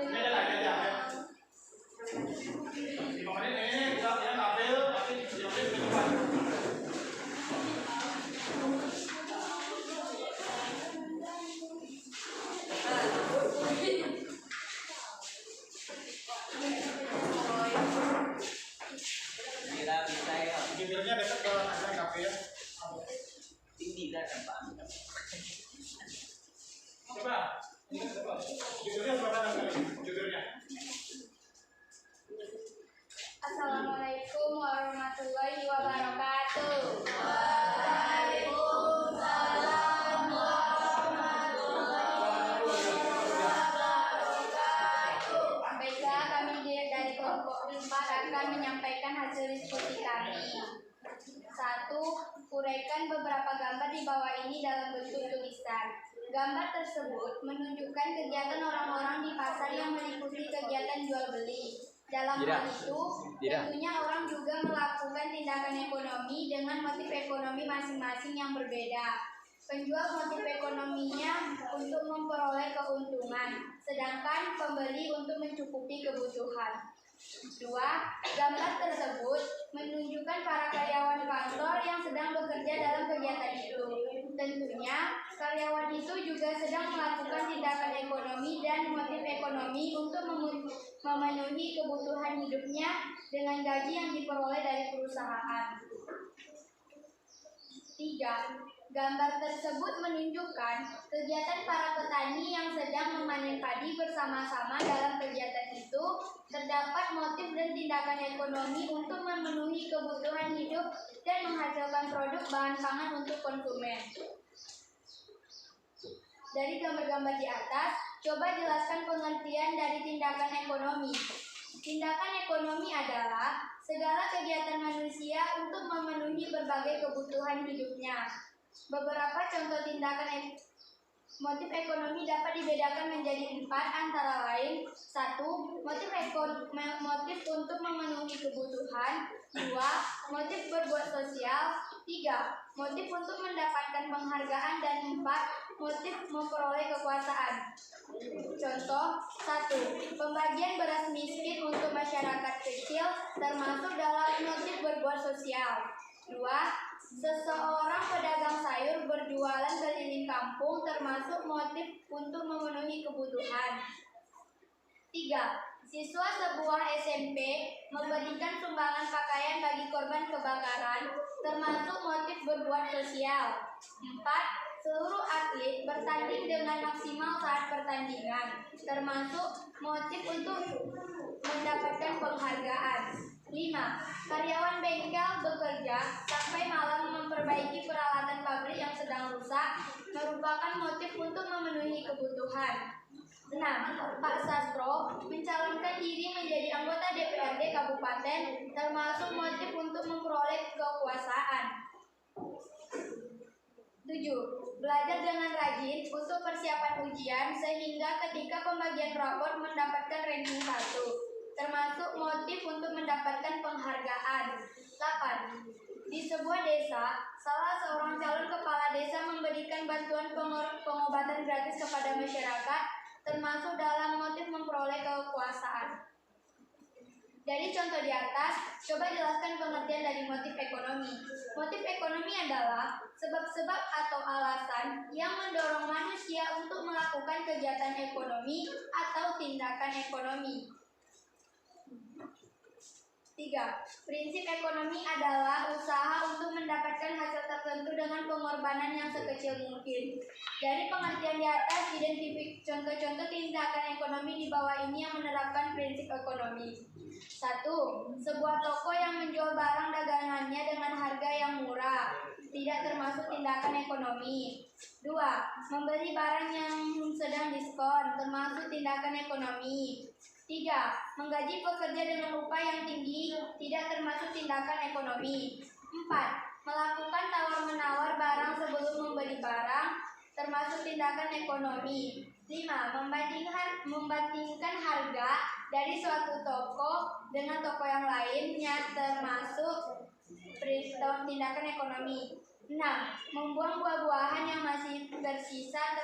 Ini aja. 5 menit ini kita yang ambil, tapi 5 menit ke depan. Bibirnya dekat ke acara kafe ya. Tidak Pak. Coba. Bibirnya berapa kali? Bibirnya. Assalamualaikum warahmatullahi wabarakatuh. Waalaikumsalam warahmatullahi wabarakatuh. Baiklah, kami dari kelompok 4 akan menyampaikan hasil diskusi kami. 1. Uraikan beberapa gambar di bawah ini dalam bentuk tulisan. Gambar tersebut menunjukkan kegiatan orang-orang di pasar yang meliputi kegiatan jual beli. Dalam hal itu, tentunya orang juga melakukan tindakan ekonomi dengan motif ekonomi masing-masing yang berbeda. Penjual motif ekonominya untuk memperoleh keuntungan, sedangkan pembeli untuk mencukupi kebutuhan. 2. Gambar tersebut menunjukkan para karyawan kantor yang sedang bekerja dalam kegiatan itu. Tentunya, karyawan itu juga sedang melakukan tindakan ekonomi dan motif ekonomi untuk memenuhi kebutuhan hidupnya dengan gaji yang diperoleh dari perusahaan. 3. Gambar tersebut menunjukkan kegiatan para petani yang sedang memanen padi bersama-sama. Dalam kegiatan itu terdapat motif dan tindakan ekonomi untuk memenuhi kebutuhan hidup dan menghasilkan produk bahan pangan untuk konsumen. Dari gambar-gambar di atas, coba jelaskan pengertian dari tindakan ekonomi. Tindakan ekonomi adalah segala kegiatan manusia untuk memenuhi berbagai kebutuhan hidupnya. Beberapa contoh tindakan motif ekonomi dapat dibedakan menjadi 4, antara lain: 1. Motif untuk memenuhi kebutuhan. 2. Motif berbuat sosial. 3. Motif untuk mendapatkan penghargaan. Dan 4. Motif memperoleh kekuasaan. Contoh: 1. Pembagian beras miskin untuk masyarakat kecil termasuk dalam motif berbuat sosial. 2. Seseorang pedagang sayur berjualan keliling kampung termasuk motif untuk memenuhi kebutuhan. 3. Siswa sebuah SMP memberikan sumbangan pakaian bagi korban kebakaran termasuk motif berbuat sosial. 4. Seluruh atlet bertanding dengan maksimal saat pertandingan termasuk motif untuk mendapatkan penghargaan. 5. Karyawan bengkel bekerja sampai malam memperbaiki peralatan pabrik yang sedang rusak merupakan motif untuk memenuhi kebutuhan. 6. Pak Sastro mencalonkan diri menjadi anggota DPRD Kabupaten termasuk motif untuk memperoleh kekuasaan. 7. Belajar dengan rajin untuk persiapan ujian sehingga ketika pembagian rapor mendapatkan ranking 1 termasuk motif untuk mendapatkan penghargaan. 8. Di sebuah desa, salah seorang calon kepala desa memberikan bantuan pengobatan gratis kepada masyarakat termasuk dalam motif memperoleh kekuasaan. Dari contoh di atas, coba jelaskan pengertian dari motif ekonomi. Motif ekonomi adalah sebab-sebab atau alasan yang mendorong manusia untuk melakukan kegiatan ekonomi atau tindakan ekonomi. 3. Prinsip ekonomi adalah usaha untuk mendapatkan hasil tertentu dengan pengorbanan yang sekecil mungkin. Dari pengertian di atas, identifik contoh-contoh tindakan ekonomi di bawah ini yang menerapkan prinsip ekonomi. 1. Sebuah toko yang menjual barang dagangannya dengan harga yang murah, tidak termasuk tindakan ekonomi. 2. Membeli barang yang sedang diskon, termasuk tindakan ekonomi. 3. Menggaji pekerja dengan upah yang tinggi, tidak termasuk tindakan ekonomi. 4. Melakukan tawar-menawar barang sebelum membeli barang, termasuk tindakan ekonomi. 5. Membandingkan harga dari suatu toko dengan toko yang lainnya, termasuk tindakan ekonomi. 6. Membuang buah-buahan yang masih tersisa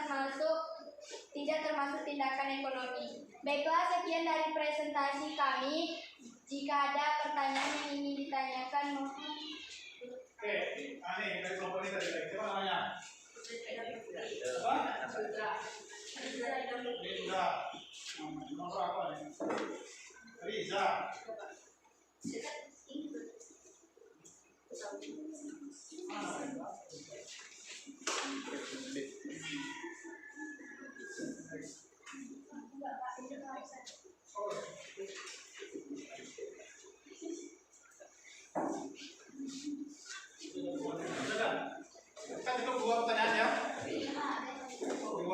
tidak termasuk tindakan ekonomi. Baiklah, sekian dari presentasi kami. Jika ada pertanyaan yang ingin ditanyakan, mohon. Oke, aneh dari kelompok ini tadi, siapa namanya? Apa? Riza. Nomor apa nih? Riza. Kan itu 2 pertanyaan ya? 2.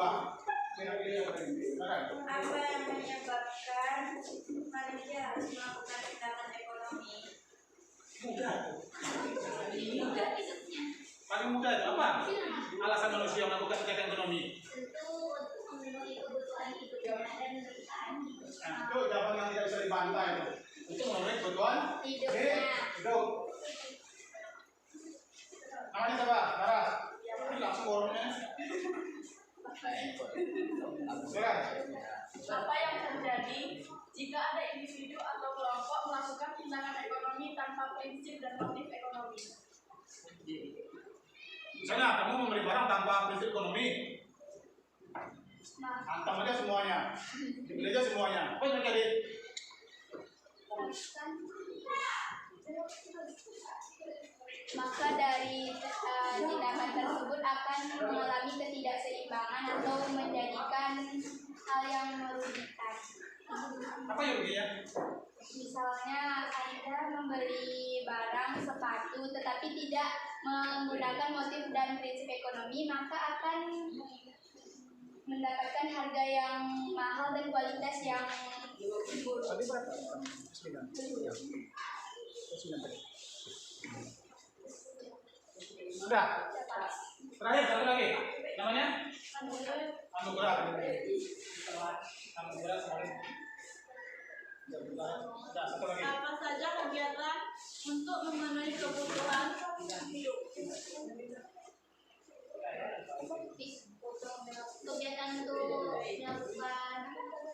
Apa yang menyebabkan manusia harus melakukan tindakan ekonomi? Paling mudah itu apa? Alasan manusia melakukan tindakan ekonomi. Tentu untuk memenuhi kebutuhan hidupnya dan bertani. Nah, itu jawaban yang tidak bisa dibantah itu. Untuk memenuhi kebutuhan hidup. Namanya siapa? Laras. Ini langsung orangnya. Apa yang terjadi jika ada individu atau kelompok melakukan tindakan ekonomi tanpa prinsip dan motif ekonomi? Misalnya kamu membeli barang tanpa prinsip ekonomi, hantam aja semuanya, dibeli aja semuanya. Apa yang terjadi? Maka dari tindakan tersebut akan mengalami ketidakseimbangan atau menjadikan hal yang merugikan. Apa yang ruginya? Misalnya Anda membeli barang sepatu tetapi tidak menggunakan motif dan prinsip ekonomi, maka akan mendapatkan harga yang mahal dan kualitas yang buruk. Sudah. Terakhir satu lagi. Namanya? Anugerah. Anugerah sekali. Sudah, satu lagi. Apa saja kegiatan untuk memenuhi kebutuhan hidup? Kegiatan untuk melakukan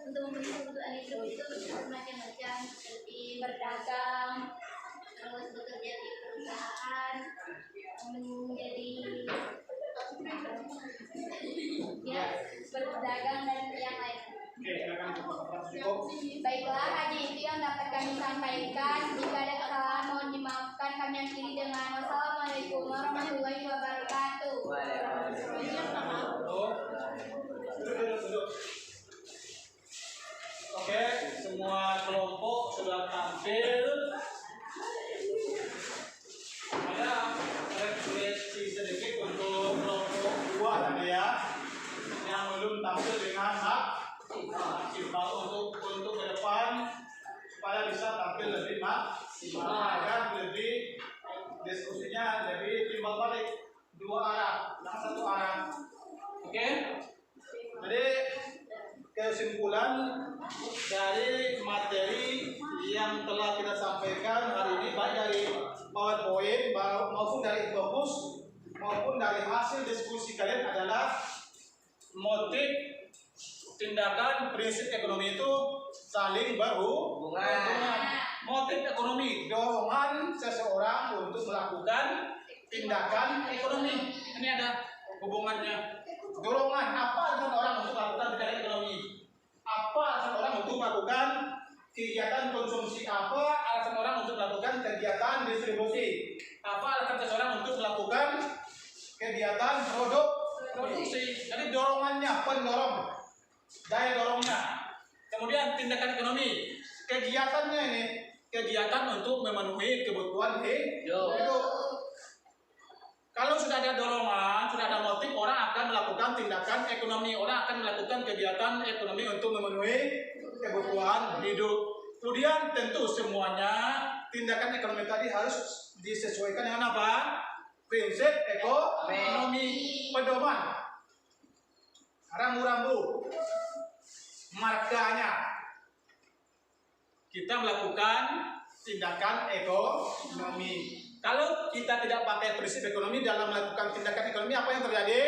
untuk memenuhi kebutuhan hidup itu bermacam-macam, seperti berdagang, terus bekerja di perusahaan, menjadi ya berdagang dan yang lain. Oke, silakan cukup. Baiklah, hanya itu yang dapat kami sampaikan. Jika ada kesalahan mohon dimaafkan. Kami akhiri dengan wassalamualaikum warahmatullahi wabarakatuh. Duduk. Oke, semua kelompok sudah tampil. Ada refleksi sedikit untuk kelompok 2 tadi ya, yang belum tampil dengan maksimal untuk ke depan supaya bisa tampil lebih maksimal agar lebih diskusinya lebih timbal balik 2 arah, jangan 1 arah. Oke? Jadi kesimpulan dari materi yang telah kita sampaikan hari ini, baik dari PowerPoint maupun dari fokus maupun dari hasil diskusi kalian, adalah motif tindakan prinsip ekonomi itu saling berhubungan. Motif ekonomi, dorongan seseorang untuk melakukan tindakan ekonomi. Ini ada hubungannya. Dorongan apa alasan orang untuk melakukan tindakan ekonomi? Apa alasan orang untuk melakukan kegiatan konsumsi? Apa alasan orang untuk melakukan kegiatan distribusi? Apa alasan seseorang untuk melakukan kegiatan produksi? Jadi dorongannya, pendorong, daya dorongnya. Kemudian tindakan ekonomi, kegiatannya ini kegiatan untuk memenuhi kebutuhan hidup. Kalau sudah ada dorongan, sudah ada motif, orang akan melakukan tindakan ekonomi, orang akan melakukan kegiatan ekonomi untuk memenuhi kebutuhan hidup. Kemudian tentu semuanya tindakan ekonomi tadi harus disesuaikan dengan apa? Prinsip ekonomi, pedoman. rambu-rambu markanya. Kita melakukan tindakan ekonomi. Kalau kita tidak pakai prinsip ekonomi dalam melakukan tindakan ekonomi, apa yang terjadi?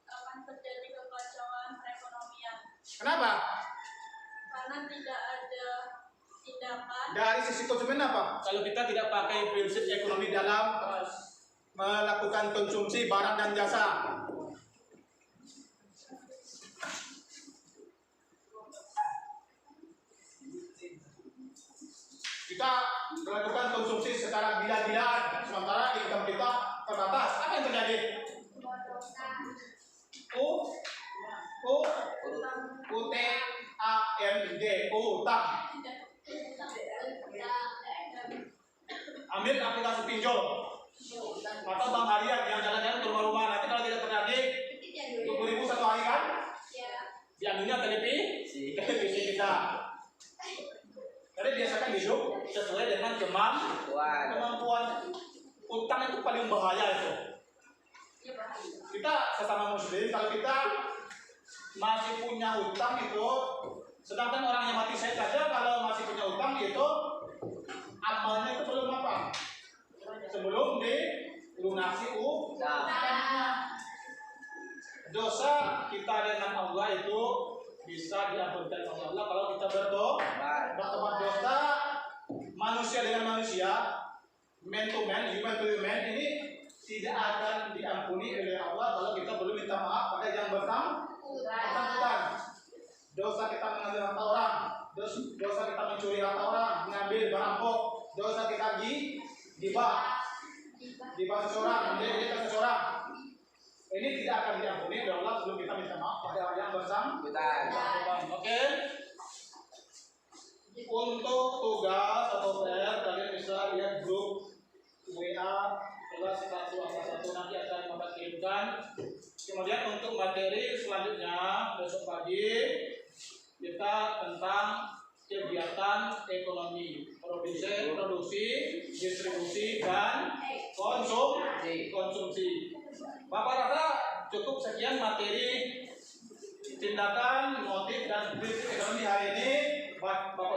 Akan terjadi kekacauan perekonomian. Kenapa? Karena tidak ada tindakan Dari sisi konsumen apa? Kalau kita tidak pakai prinsip ekonomi dalam melakukan konsumsi barang dan jasa. Kita melakukan konsumsi secara gila-gilaan, sementara income kita terbatas. Apa yang terjadi? U-T-A-M-D, utang. Ambil aplikasi pinjol atau Bang Harian yang jalan-jalan ke rumah-rumah. Nanti kalau tidak terjadi 20.000 satu hari kan? Diambilnya televisi kita. Jadi biasakan hidup sesuai dengan kemampuan. Utang itu paling bahaya itu. Kita sesama muslim, kalau kita masih punya utang itu, sedangkan orang yang mati syahid saja kalau masih punya utang itu amalnya itu belum apa? Sebelum dilunasi utang. Dosa kita dengan Allah itu bisa diampunkan oleh Allah kalau kita bertobat dosa manusia dengan manusia, man to man, human to human, ini tidak akan diampuni oleh Allah kalau kita belum minta maaf pada yang bersangkutan. Dosa kita mengambil harta orang, dosa kita mencuri harta orang, mengambil perampok, dosa kita gibah seseorang, menjadi seseorang. Ini tidak akan diampuni oleh Allah sebelum kita minta maaf pada orang yang bersangkutan. Oke. Untuk tugas atau PR kalian bisa lihat grup WA kelas 1 nanti akan Bapak kirimkan. Kemudian untuk materi selanjutnya besok pagi kita tentang kegiatan ekonomi, produksi, distribusi dan konsumsi. Bapak rasa cukup sekian materi tindakan, motif dan prinsip ekonomi hari ini. Bapak